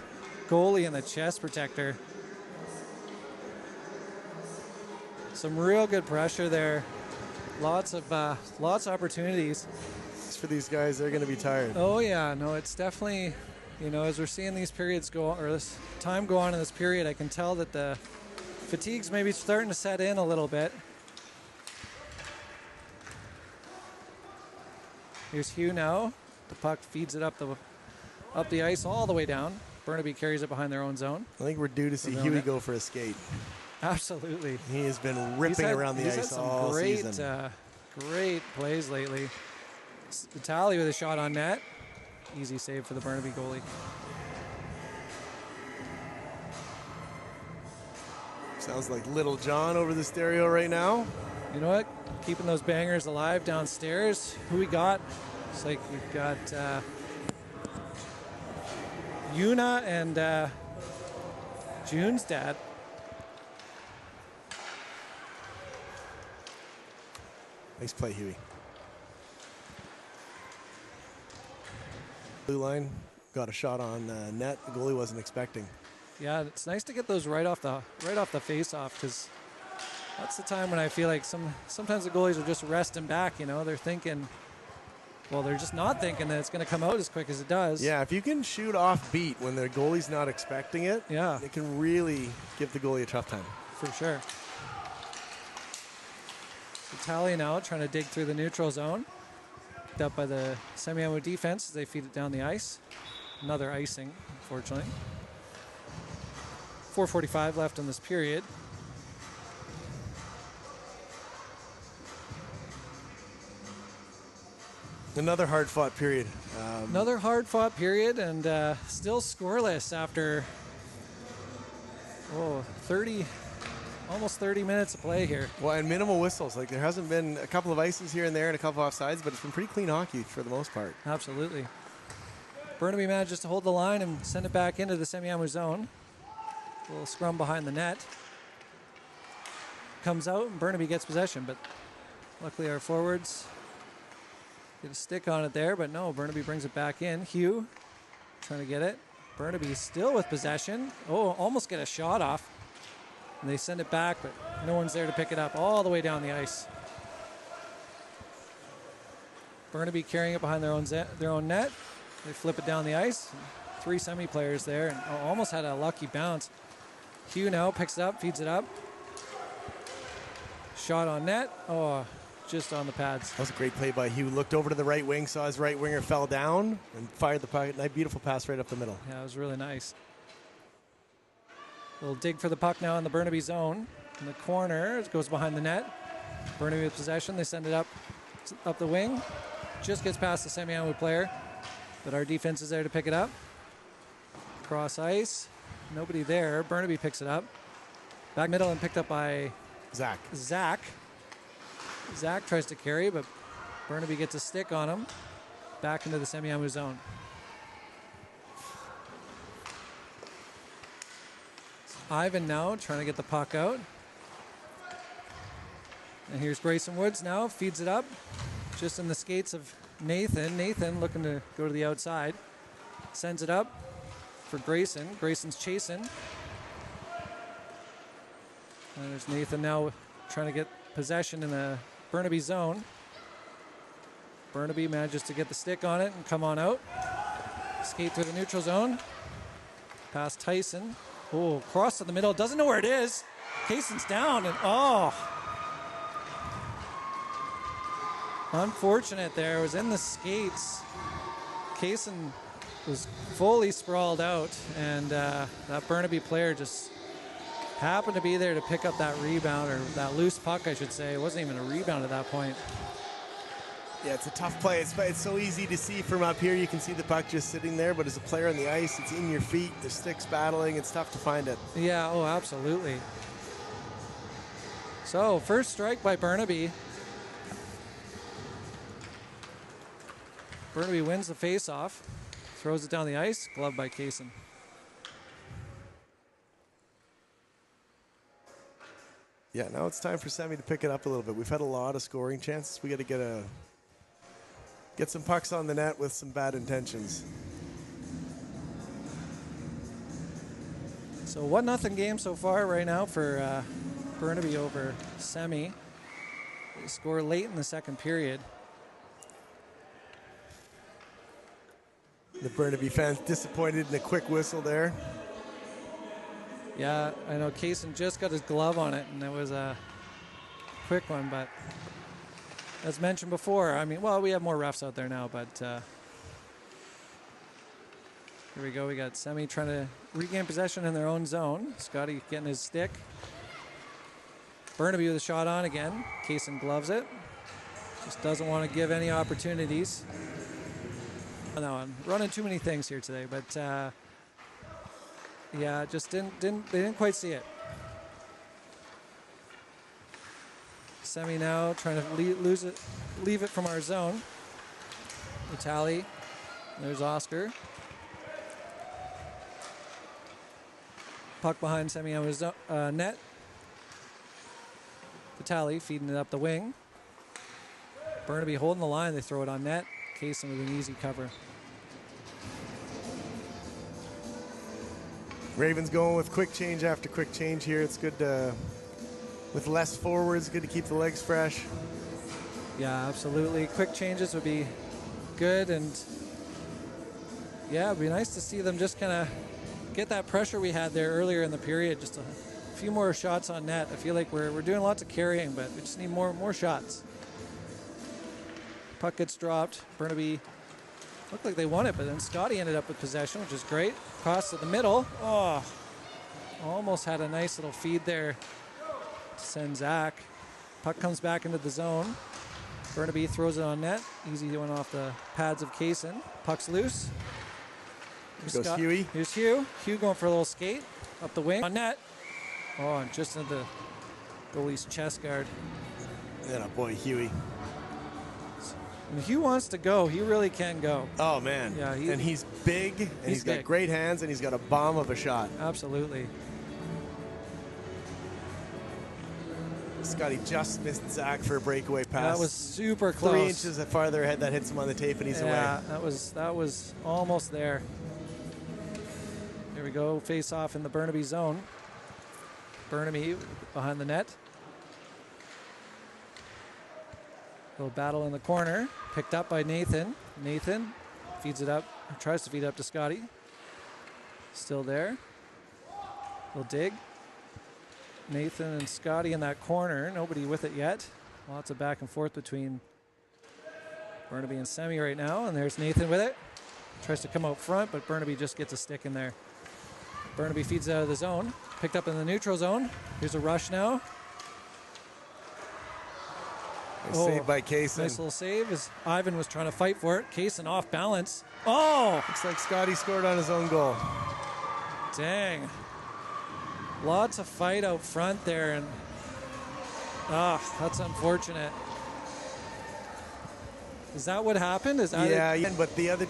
goalie in the chest protector. Some real good pressure there. Lots of opportunities. For these guys, they're going to be tired. Oh yeah, no, it's definitely, as we're seeing these periods go, or this time go on in this period, I can tell that the fatigue's maybe starting to set in a little bit. Here's Hugh now. The puck feeds it up the ice all the way down. Burnaby carries it behind their own zone. I think we're due to see Huey go for a skate. Absolutely. He has been ripping around the ice all season. Great plays lately. Vitali with a shot on net. Easy save for the Burnaby goalie. Sounds like Little John over the stereo right now. You know what? Keeping those bangers alive downstairs. Who we got? Looks like we've got Yuna and June's dad. Nice play, Huey. Blue line got a shot on net. The goalie wasn't expecting. Yeah, it's nice to get those right off the face-off, because that's the time when I feel like sometimes the goalies are just resting back. They're thinking, well, they're just not thinking that it's going to come out as quick as it does. Yeah, if you can shoot off beat when the goalie's not expecting it, yeah, it can really give the goalie a tough time. For sure. Italy now trying to dig through the neutral zone. Picked up by the Semiahmoo defense as they feed it down the ice. Another icing, unfortunately. 4:45 left in this period. Another hard-fought period. Another hard-fought period, and still scoreless after almost 30 minutes of play here. Well, and minimal whistles. Like, there hasn't been a couple of ices here and there and a couple of offsides, but it's been pretty clean hockey for the most part. Absolutely. Burnaby manages to hold the line and send it back into the Semiahmoo zone. A little scrum behind the net. Comes out, and Burnaby gets possession, but luckily our forwards get a stick on it there, but no, Burnaby brings it back in. Hugh trying to get it. Burnaby still with possession. Oh, almost get a shot off. And they send it back, but no one's there to pick it up all the way down the ice. Burnaby carrying it behind their own net. They flip it down the ice. 3 semi players there, and almost had a lucky bounce. Hugh now picks it up, feeds it up. Shot on net. Oh, just on the pads. That was a great play by Hugh. Looked over to the right wing, saw his right winger fell down, and fired the puck. Nice, beautiful pass right up the middle. Yeah, it was really nice. Little dig for the puck now in the Burnaby zone. In the corner, it goes behind the net. Burnaby with possession. They send it up the wing. Just gets past the Semiahmoo player, but our defense is there to pick it up. Cross ice. Nobody there. Burnaby picks it up. Back middle and picked up by Zach. Zach tries to carry, but Burnaby gets a stick on him. Back into the Semiahmoo zone. Ivan now trying to get the puck out. And here's Grayson Woods now, feeds it up. Just in the skates of Nathan. Nathan looking to go to the outside. Sends it up for Grayson. Grayson's chasing. And there's Nathan now trying to get possession in the Burnaby zone. Burnaby manages to get the stick on it and come on out. Skate through the neutral zone. Past Tyson. Oh, cross to the middle. Doesn't know where it is. Kayson's down and unfortunate there. It was in the skates. Kayson was fully sprawled out, and that Burnaby player just happened to be there to pick up that rebound, or that loose puck, I should say. It wasn't even a rebound at that point. Yeah, it's a tough play. It's so easy to see from up here. You can see the puck just sitting there, but as a player on the ice, it's in your feet. The stick's battling. It's tough to find it. Yeah, oh, absolutely. So, first strike by Burnaby. Burnaby wins the face-off. Throws it down the ice. Glove by Kayson. Yeah, now it's time for Semi to pick it up a little bit. We've had a lot of scoring chances. We got to get some pucks on the net with some bad intentions. So 1-0 game so far right now for Burnaby over Semi. They score late in the second period. The Burnaby fans disappointed in a quick whistle there. Yeah, I know Kayson just got his glove on it, and it was a quick one, but as mentioned before, I mean, well, we have more refs out there now, but here we go. We got Semi trying to regain possession in their own zone. Scotty getting his stick. Burnaby with a shot on again. Kayson gloves it. Just doesn't want to give any opportunities. No, I'm running too many things here today, but yeah, just they didn't quite see it. Semi now trying to leave it from our zone. Vitali, there's Oscar. Puck behind Semiahmoo's net. Vitali feeding it up the wing. Burnaby holding the line, they throw it on net. Kayson with an easy cover. Ravens going with quick change after quick change here. It's good with less forwards, good to keep the legs fresh. Yeah, absolutely. Quick changes would be good, and yeah, it'd be nice to see them just kind of get that pressure we had there earlier in the period. Just a few more shots on net. I feel like we're doing lots of carrying, but we just need more shots. Puck gets dropped. Burnaby looked like they won it, but then Scotty ended up with possession, which is great. Cross to the middle. Oh, almost had a nice little feed there to send Zach. Puck comes back into the zone. Burnaby throws it on net. Easy one off the pads of Kayson. Puck's loose. Here goes Huey. Here's Hugh. Hugh going for a little skate up the wing. On net. Oh, and just into the goalie's chest guard. Yeah, boy, Huey. When Hugh wants to go, he really can go. Oh, man. Yeah, and he's big, and he's got great hands, and he's got a bomb of a shot. Absolutely. Scotty just missed Zach for a breakaway pass. That was super close. 3 inches farther ahead, that hits him on the tape, and he's away. Yeah, that was almost there. Here we go, face off in the Burnaby zone. Burnaby behind the net. Little battle in the corner. Picked up by Nathan. Nathan feeds it up, tries to feed it up to Scotty. Still there. Little dig. Nathan and Scotty in that corner. Nobody with it yet. Lots of back and forth between Burnaby and Semi right now. And there's Nathan with it. Tries to come out front, but Burnaby just gets a stick in there. Burnaby feeds it out of the zone. Picked up in the neutral zone. Here's a rush now. Saved by Kayson. Nice little save as Ivan was trying to fight for it. Kayson off balance. Oh! Looks like Scotty scored on his own goal. Dang. Lots of fight out front there, and that's unfortunate. Is that what happened? Yeah, but the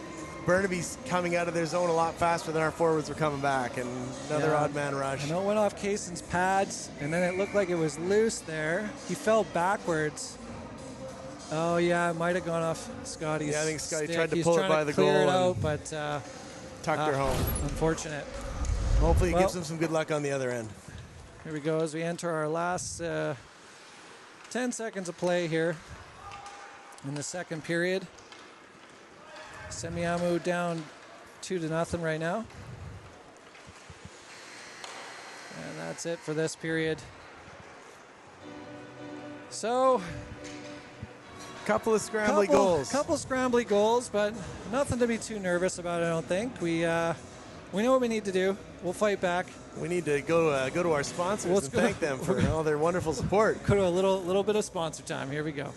Burnaby's coming out of their zone a lot faster than our forwards were coming back, and another odd man rush. I know it went off Kayson's pads, and then it looked like it was loose there. He fell backwards. Oh, yeah, it might have gone off Scotty's. Yeah, I think Scotty stick. tried to He's pull it trying by to the clear goal it out, and but tucked her home. Unfortunate. Hopefully it gives them some good luck on the other end. Here we go as we enter our last 10 seconds of play here in the second period. Semiahmoo down 2-0 right now. And that's it for this period. So, Couple of scrambly goals. Couple scrambly goals, but nothing to be too nervous about, I don't think. We know what we need to do. We'll fight back. We need to go to our sponsors and thank them for all their wonderful support. Go to a little bit of sponsor time. Here we go.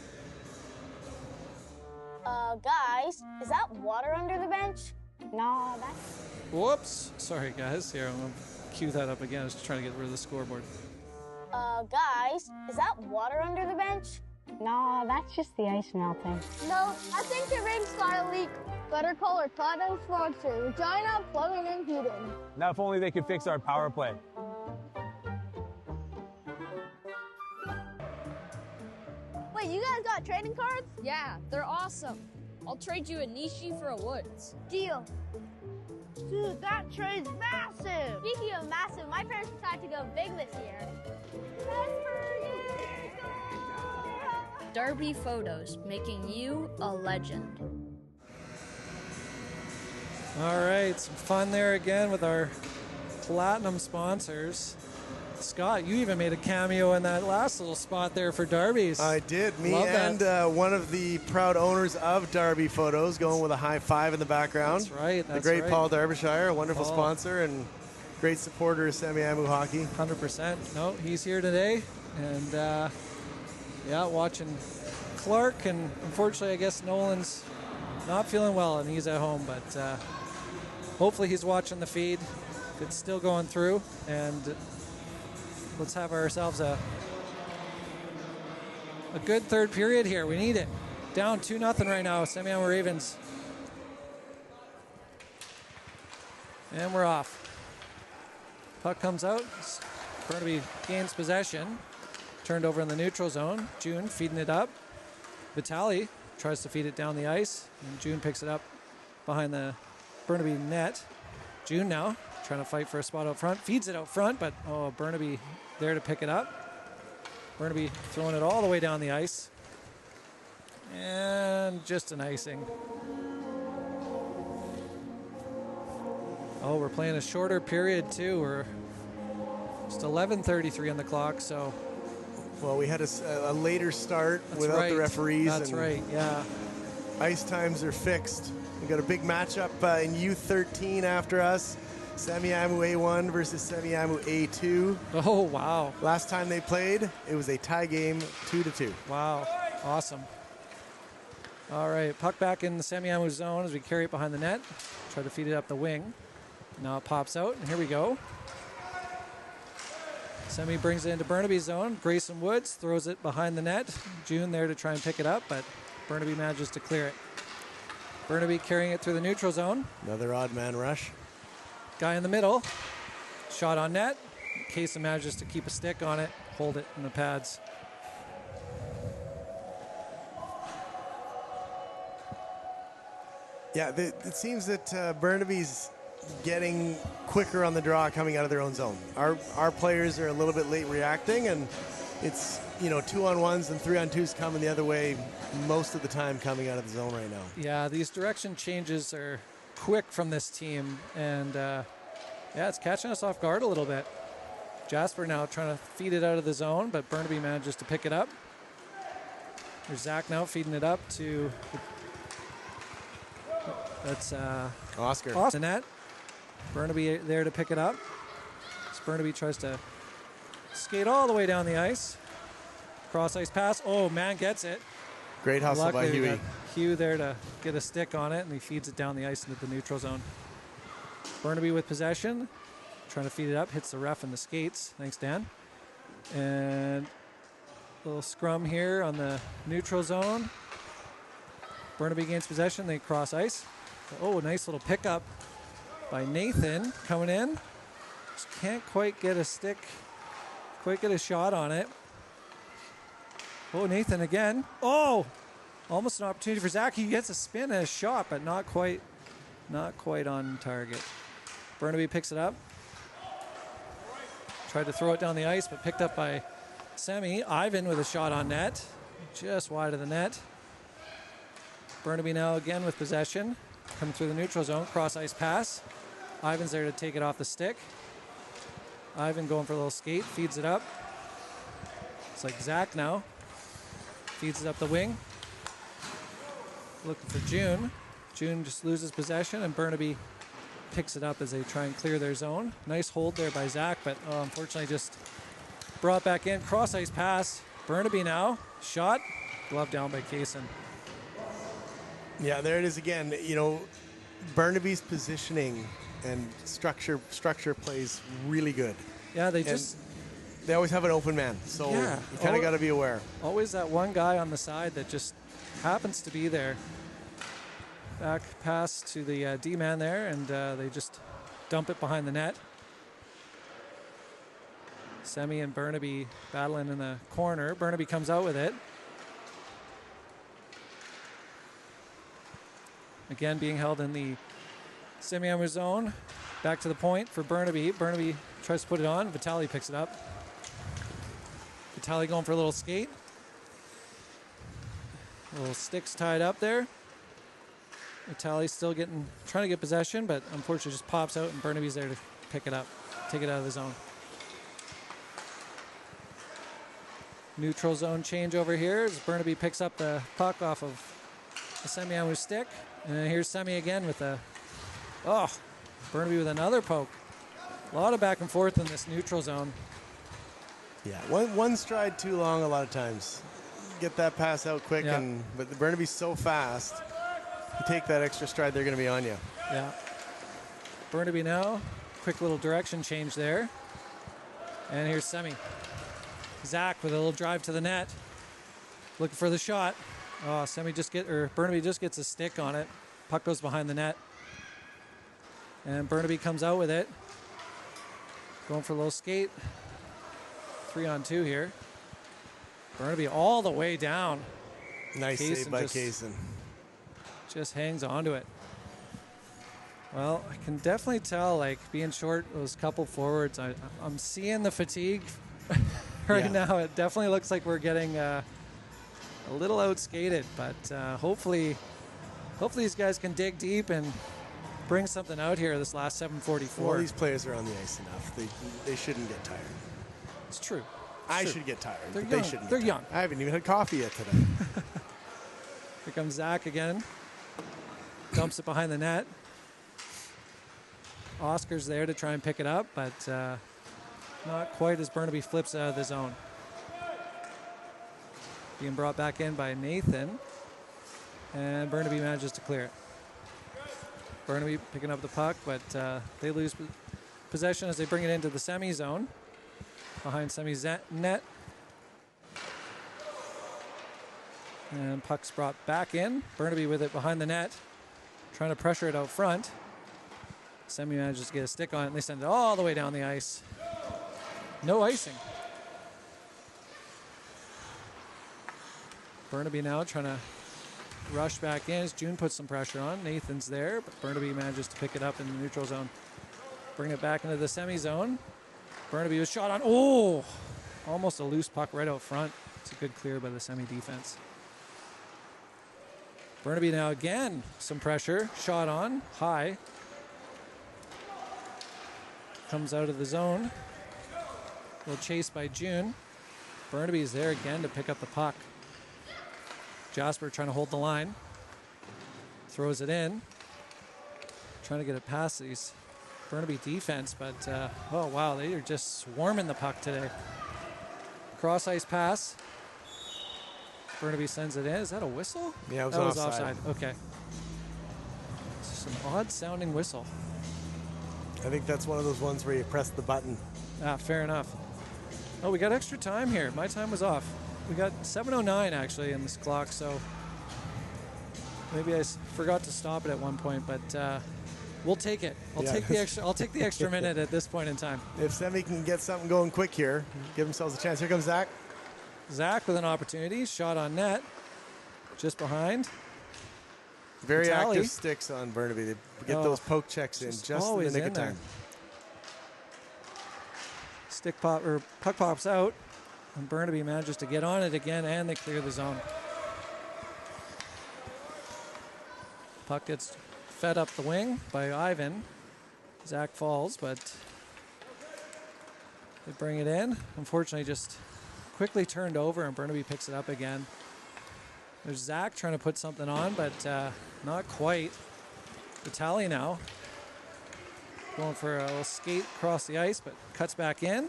Guys, is that water under the bench? No, that's... Whoops. Sorry, guys. Here, I'm going to cue that up again. I was just trying to get rid of the scoreboard. Guys, is that water under the bench? No, that's just the ice melting. No, I think the ring's got a leak. Better call our platinum sponsor, Regina Plumbing and Heating. Now, if only they could fix our power play. Wait, you guys got trading cards? Yeah, they're awesome. I'll trade you a Nishi for a Woods. Deal. Dude, that trade's massive. Speaking of massive, my parents decided to go big this year. Derby Photos, making you a legend. All right, some fun there again with our platinum sponsors. Scott, you even made a cameo in that last little spot there for Derby's. I did. Me Love and one of the proud owners of Derby Photos going with a high five in the background. That's right. The great Paul Derbyshire, a wonderful sponsor and great supporter of Semiahmoo hockey. 100%. No, he's here today. And, yeah, watching Clark. And unfortunately, I guess Nolan's not feeling well and he's at home. But hopefully he's watching the feed. It's still going through. And let's have ourselves a good third period here. We need it. Down 2-0 right now, Semiahmoo Ravens. And we're off. Puck comes out. Burnaby gains possession. Turned over in the neutral zone. June feeding it up. Vitali tries to feed it down the ice. And June picks it up behind the Burnaby net. June now trying to fight for a spot out front. Feeds it out front, but Burnaby there to pick it up. Burnaby throwing it all the way down the ice. And just an icing. Oh, we're playing a shorter period too. We're just 11:33 on the clock, so. Well, we had a later start without the referees. That's right, yeah. Ice times are fixed. We got a big matchup in U13 after us. Semiahmoo A1 versus Semiahmoo A2. Oh, wow. Last time they played, it was a tie game, 2-2. Wow, awesome. All right, puck back in the Semiahmoo zone as we carry it behind the net. Try to feed it up the wing. Now it pops out, and here we go. Semi brings it into Burnaby's zone. Grayson Woods throws it behind the net. June there to try and pick it up, but Burnaby manages to clear it. Burnaby carrying it through the neutral zone. Another odd man rush. Guy in the middle. Shot on net. Kaysen manages to keep a stick on it, hold it in the pads. Yeah, it seems that Burnaby's getting quicker on the draw coming out of their own zone. Our players are a little bit late reacting, and it's 2-on-1s and 3-on-2s coming the other way most of the time coming out of the zone right now. Yeah, these direction changes are quick from this team, and yeah, it's catching us off guard a little bit. Jasper now trying to feed it out of the zone, but Burnaby manages to pick it up. There's Zach now feeding it up to that's Oscar. The net. Burnaby there to pick it up. So Burnaby tries to skate all the way down the ice. Cross ice pass. Oh, man gets it. Great hustle by Huey. Hugh there to get a stick on it, and he feeds it down the ice into the neutral zone. Burnaby with possession, trying to feed it up, hits the ref in the skates. Thanks, Dan. And a little scrum here on the neutral zone. Burnaby gains possession, they cross ice. Oh, nice little pickup by Nathan coming in. Just can't quite get a stick, quite get a shot on it. Oh, Nathan again. Oh, almost an opportunity for Zach. He gets a spin and a shot, but not quite on target. Burnaby picks it up. Tried to throw it down the ice, but picked up by Semi. Ivan with a shot on net, just wide of the net. Burnaby now again with possession. Coming through the neutral zone, cross ice pass. Ivan's there to take it off the stick. Ivan going for a little skate, feeds it up. It's like Zach now. Feeds it up the wing. Looking for June. June just loses possession, and Burnaby picks it up as they try and clear their zone. Nice hold there by Zach, but unfortunately just brought back in. Cross ice pass. Burnaby now. Shot. Glove down by Kaysen. Yeah, there it is again. You know, Burnaby's positioning and structure plays really good. Yeah, they always have an open man, so you kind of got to be aware. Always that one guy on the side that just happens to be there. Back pass to the D-man there, and they just dump it behind the net. Semi and Burnaby battling in the corner. Burnaby comes out with it. Again, being held in the Semiahmoo zone. Back to the point for Burnaby. Burnaby tries to put it on. Vitali picks it up. Vitali going for a little skate. Little sticks tied up there. Vitali still trying to get possession, but unfortunately just pops out, and Burnaby's there to pick it up, take it out of the zone. Neutral zone change over here as Burnaby picks up the puck off of the Semiahmoo stick. And here's Semi again with Burnaby with another poke. A lot of back and forth in this neutral zone. Yeah, one stride too long a lot of times. Get that pass out quick, but the Burnaby's so fast. You take that extra stride, they're going to be on you. Yeah. Burnaby now, quick little direction change there. And here's Semi. Zach with a little drive to the net. Looking for the shot. Oh, Burnaby just gets a stick on it. Puck goes behind the net. And Burnaby comes out with it. Going for a little skate. 3-on-2 here. Burnaby all the way down. Nice save by Kaysen. Just hangs onto it. Well, I can definitely tell, like, being short those couple forwards, I'm seeing the fatigue right now. It definitely looks like we're getting a little outskated, but hopefully these guys can dig deep and bring something out here this last 7:44. Well, these players are on the ice enough. They shouldn't get tired. It's true. I should get tired. They're but young. They shouldn't. They're young. I haven't even had coffee yet today. Here comes Zach again. Dumps it behind the net. Oscar's there to try and pick it up, but not quite as Burnaby flips out of the zone. Being brought back in by Nathan, and Burnaby manages to clear it. Burnaby picking up the puck, but they lose possession as they bring it into the semi zone. Behind Semi's net. And puck's brought back in. Burnaby with it behind the net, trying to pressure it out front. Semi manages to get a stick on it, and they send it all the way down the ice. No icing. Burnaby now trying to rush back in as June puts some pressure on. Nathan's there, but Burnaby manages to pick it up in the neutral zone. Bring it back into the semi zone. Burnaby was shot on. Oh, almost a loose puck right out front. It's a good clear by the semi defense. Burnaby now again, some pressure. Shot on, high. Comes out of the zone. A little chase by June. Burnaby's there again to pick up the puck. Jasper trying to hold the line. Throws it in. Trying to get it past these Burnaby defense, but oh wow, they are just swarming the puck today. Cross ice pass. Burnaby sends it in. Is that a whistle? Yeah, it was that was offside. Okay. It's just an odd sounding whistle. I think that's one of those ones where you press the button. Fair enough. Oh, we got extra time here. My time was off. We got 7:09 actually in this clock, so Maybe I forgot to stop it at one point, but we'll take it. I'll take the extra minute at this point in time. If Semi can get something going quick here, give themselves a chance. Here comes Zach. Zach with an opportunity. Shot on net. Just behind. Very Vitali. active sticks on Burnaby. They get those poke checks in just in the nick of time. Stick pop or puck pops out, and Burnaby manages to get on it again, and they clear the zone. Puck gets fed up the wing by Ivan. Zach falls, but they bring it in. Unfortunately, just quickly turned over, and Burnaby picks it up again. There's Zach trying to put something on, but not quite. Vitali now going for a little skate across the ice, but cuts back in.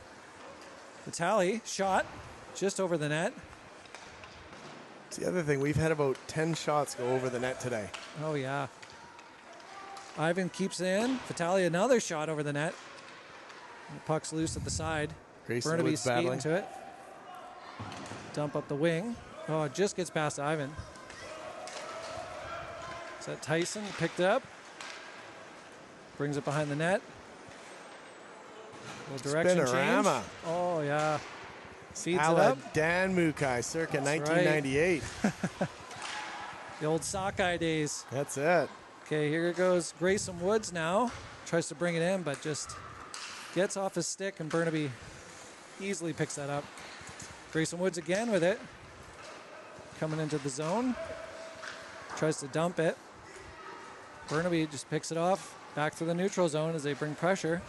Vitali shot just over the net. It's the other thing. We've had about 10 shots go over the net today. Oh, yeah. Ivan keeps it in. Vitali another shot over the net. The puck's loose at the side. Burnaby skating to it. Dump up the wing. Oh, it just gets past Ivan. Is that Tyson? Picked it up. Brings it behind the net. A little direction change. Oh, yeah. Feeds it up. Dan Mukai, circa 1998. Right. The old sockeye days. That's it. Okay, here goes Grayson Woods now. Tries to bring it in, but just gets off his stick, and Burnaby easily picks that up. Grayson Woods again with it. Coming into the zone. Tries to dump it. Burnaby just picks it off. Back to the neutral zone as they bring pressure.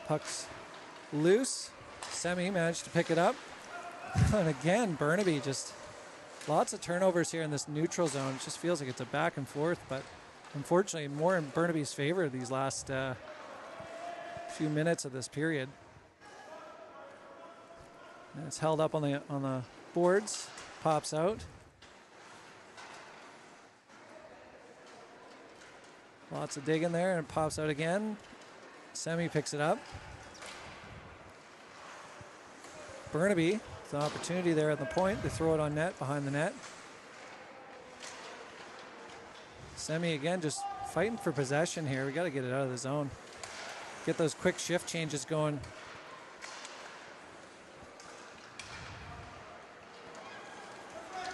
Puck's loose. Semi managed to pick it up. And again, Burnaby just lots of turnovers here in this neutral zone. It just feels like it's a back and forth, but unfortunately more in Burnaby's favor these last few minutes of this period. And it's held up on the boards. Pops out. Lots of digging there, and it pops out again. Semi picks it up. Burnaby with an opportunity there at the point. They throw it on net, behind the net. Semi again just fighting for possession here. We got to get it out of the zone. Get those quick shift changes going.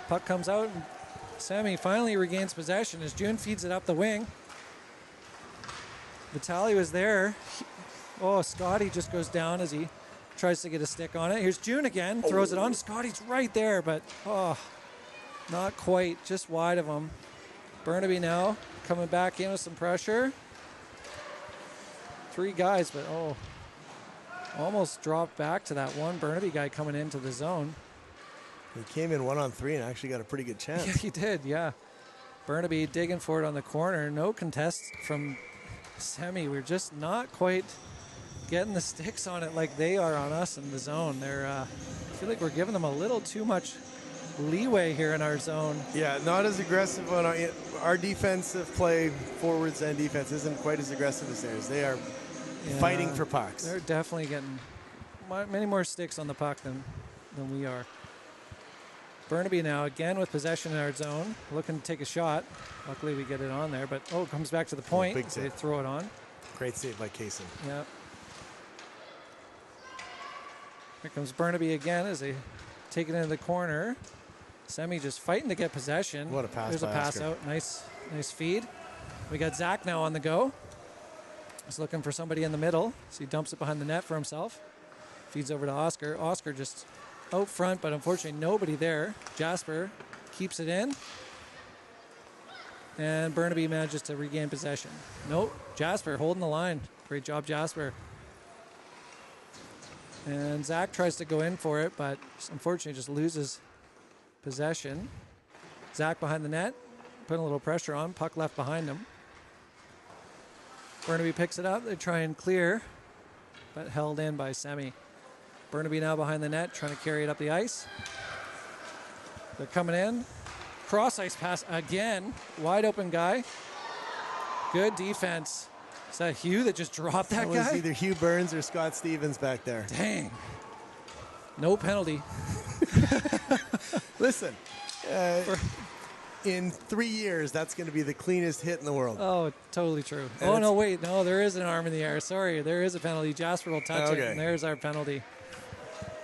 Puck comes out, and Semi finally regains possession as June feeds it up the wing. Vitali was there. Scotty just goes down as he tries to get a stick on it. Here's June again, throws it on. Scotty's right there, but not quite, just wide of him. Burnaby now coming back in with some pressure. 3 guys, but almost dropped back to that one Burnaby guy coming into the zone. He came in 1-on-3 and actually got a pretty good chance. Yeah, he did, yeah. Burnaby digging for it on the corner. No contest from Semi. We're just not quite getting the sticks on it like they are on us in the zone. I feel like we're giving them a little too much leeway here in our zone. Yeah, not as aggressive on our defensive play, forwards and defense isn't quite as aggressive as theirs. They are fighting for pucks. They're definitely getting many more sticks on the puck than we are. Burnaby now again with possession in our zone, looking to take a shot. Luckily we get it on there, but it comes back to the point. Big They throw it on. Great save by Kaysen. Yeah. Here comes Burnaby again as they take it into the corner. Semi just fighting to get possession. What a pass! There's a pass out. Nice feed. We got Zach now on the go. He's looking for somebody in the middle, so he dumps it behind the net for himself. Feeds over to Oscar. Oscar just out front, but unfortunately nobody there. Jasper keeps it in. And Burnaby manages to regain possession. Nope, Jasper holding the line. Great job, Jasper. And Zach tries to go in for it, but unfortunately just loses possession. Zach behind the net, putting a little pressure on. Puck left behind him. Burnaby picks it up. They try and clear, but held in by Semi. Burnaby now behind the net, trying to carry it up the ice. They're coming in. Cross ice pass again. Wide open guy. Good defense. Is that Hugh that just dropped that guy? It was either Hugh Burns or Scott Stevens back there. Dang. No penalty. Listen, in 3 years, that's going to be the cleanest hit in the world. Oh, totally true. And Oh, no, wait. No, there is an arm in the air. Sorry, there is a penalty. Jasper will touch it, Okay. and there's our penalty.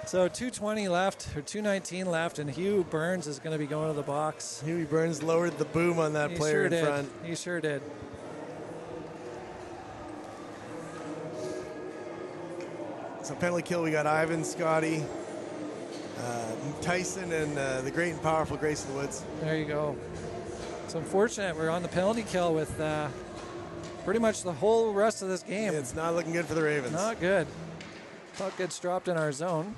So 2:20 left, or 2:19 left, and Hugh Burns is going to be going to the box. Huey Burns lowered the boom on that player in front. He sure did. So penalty kill, we got Ivan, Scotty, Tyson, and the great and powerful Grayson Woods. There you go. It's unfortunate we're on the penalty kill with pretty much the whole rest of this game. It's not looking good for the Ravens. Not good. Puck gets dropped in our zone.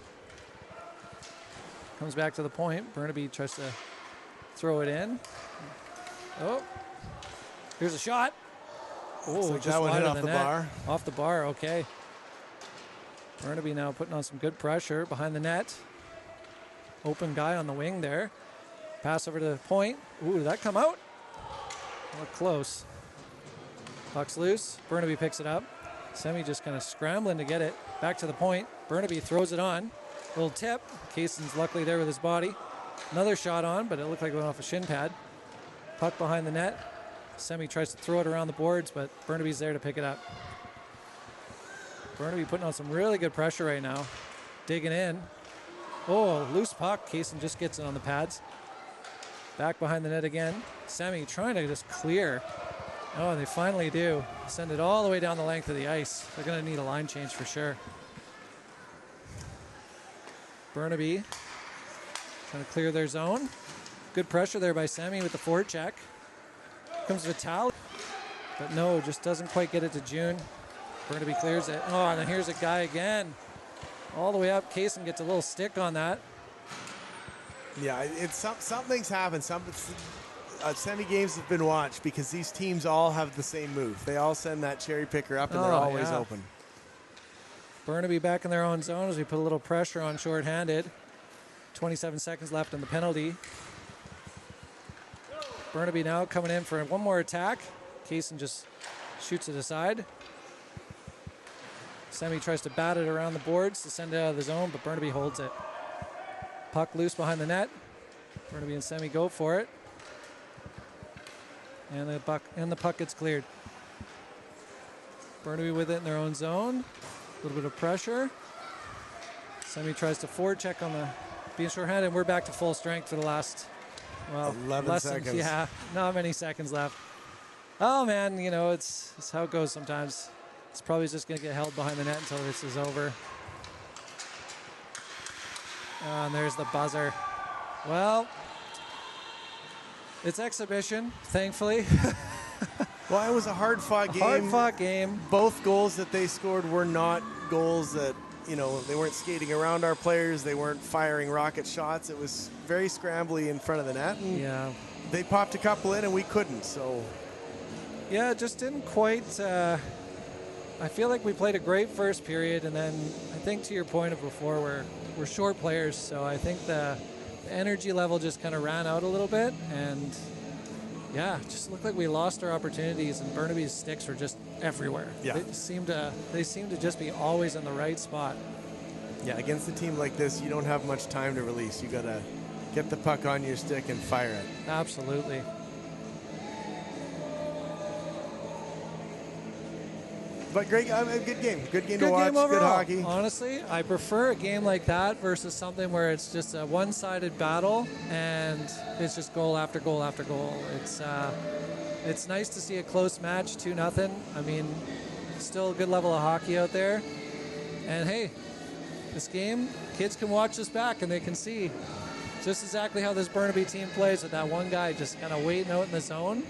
Comes back to the point. Burnaby tries to throw it in. Oh, here's a shot. Oh, Looks like just that one hit wide of off the net. bar. Off the bar, okay. Burnaby now putting on some good pressure behind the net. Open guy on the wing there. Pass over to the point. Ooh, did that come out? Look close. Puck's loose. Burnaby picks it up. Semi just kind of scrambling to get it. Back to the point. Burnaby throws it on. Little tip. Kayson's luckily there with his body. Another shot on, but it looked like it went off a shin pad. Puck behind the net. Semi tries to throw it around the boards, but Burnaby's there to pick it up. Burnaby putting on some really good pressure right now. Digging in. Oh, loose puck. Kayson just gets it on the pads. Back behind the net again. Semi trying to just clear. Oh, they finally do. Send it all the way down the length of the ice. They're going to need a line change for sure. Burnaby trying to clear their zone. Good pressure there by Semi with the forecheck. Comes Vitale. But no, just doesn't quite get it to June. Burnaby clears it. Oh, and then here's a guy again. All the way up. Kaysen gets a little stick on that. Yeah, it's something's happened. Semi games have been watched because these teams all have the same move. They all send that cherry picker up, and they're always open. Burnaby back in their own zone as we put a little pressure on shorthanded. 27 seconds left in the penalty. Burnaby now coming in for one more attack. Kaysen just shoots it aside. Semi tries to bat it around the boards to send it out of the zone, but Burnaby holds it. Puck loose behind the net. Burnaby and Semi go for it. And the puck gets cleared. Burnaby with it in their own zone. A little bit of pressure. Semi tries to forecheck on the being shorthanded. We're back to full strength for the last 11 seconds. Yeah, not many seconds left. Oh man, you know it's how it goes sometimes. It's probably just going to get held behind the net until this is over. And there's the buzzer. Well, it's exhibition, thankfully. Well, it was a hard-fought game. Hard-fought game. Both goals that they scored were not goals that, they weren't skating around our players. They weren't firing rocket shots. It was very scrambly in front of the net. And yeah. They popped a couple in and we couldn't, so. Yeah, it just didn't quite. I feel like we played a great first period, and then I think to your point of before, we're short players, so I think the energy level just kind of ran out a little bit, and yeah, just looked like we lost our opportunities, and Burnaby's sticks were just everywhere. Yeah. They seem to just be always in the right spot. Yeah, against a team like this, you don't have much time to release. You got to get the puck on your stick and fire it. Absolutely. But great, good game. Good game Good to watch. game overall. Good hockey. Honestly, I prefer a game like that versus something where it's just a one-sided battle and it's just goal after goal after goal. It's nice to see a close match, 2-0. I mean, still a good level of hockey out there. And hey, this game, kids can watch this back and they can see just exactly how this Burnaby team plays with that one guy just kind of waiting out in the zone.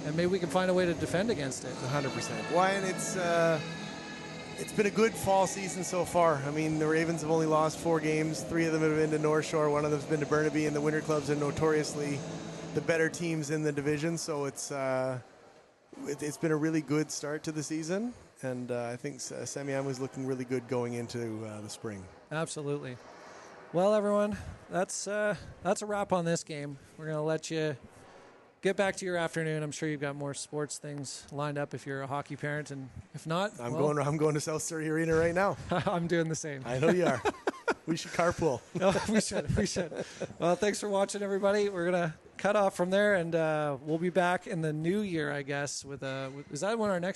And maybe we can find a way to defend against it. 100%. Why? And it's been a good fall season so far. I mean, the Ravens have only lost 4 games. 3 of them have been to North Shore. 1 of them has been to Burnaby, and the winter clubs are notoriously the better teams in the division. So it's been a really good start to the season, and I think Semiahmoo is looking really good going into the spring. Absolutely. Well, everyone, that's a wrap on this game. We're going to let you get back to your afternoon. I'm sure you've got more sports things lined up if you're a hockey parent, and if not, I'm going to South Surrey Arena right now. I'm doing the same. I know you are. We should carpool. Oh, we should. Well, thanks for watching, everybody. We're going to cut off from there, and we'll be back in the new year, I guess. Is that when our next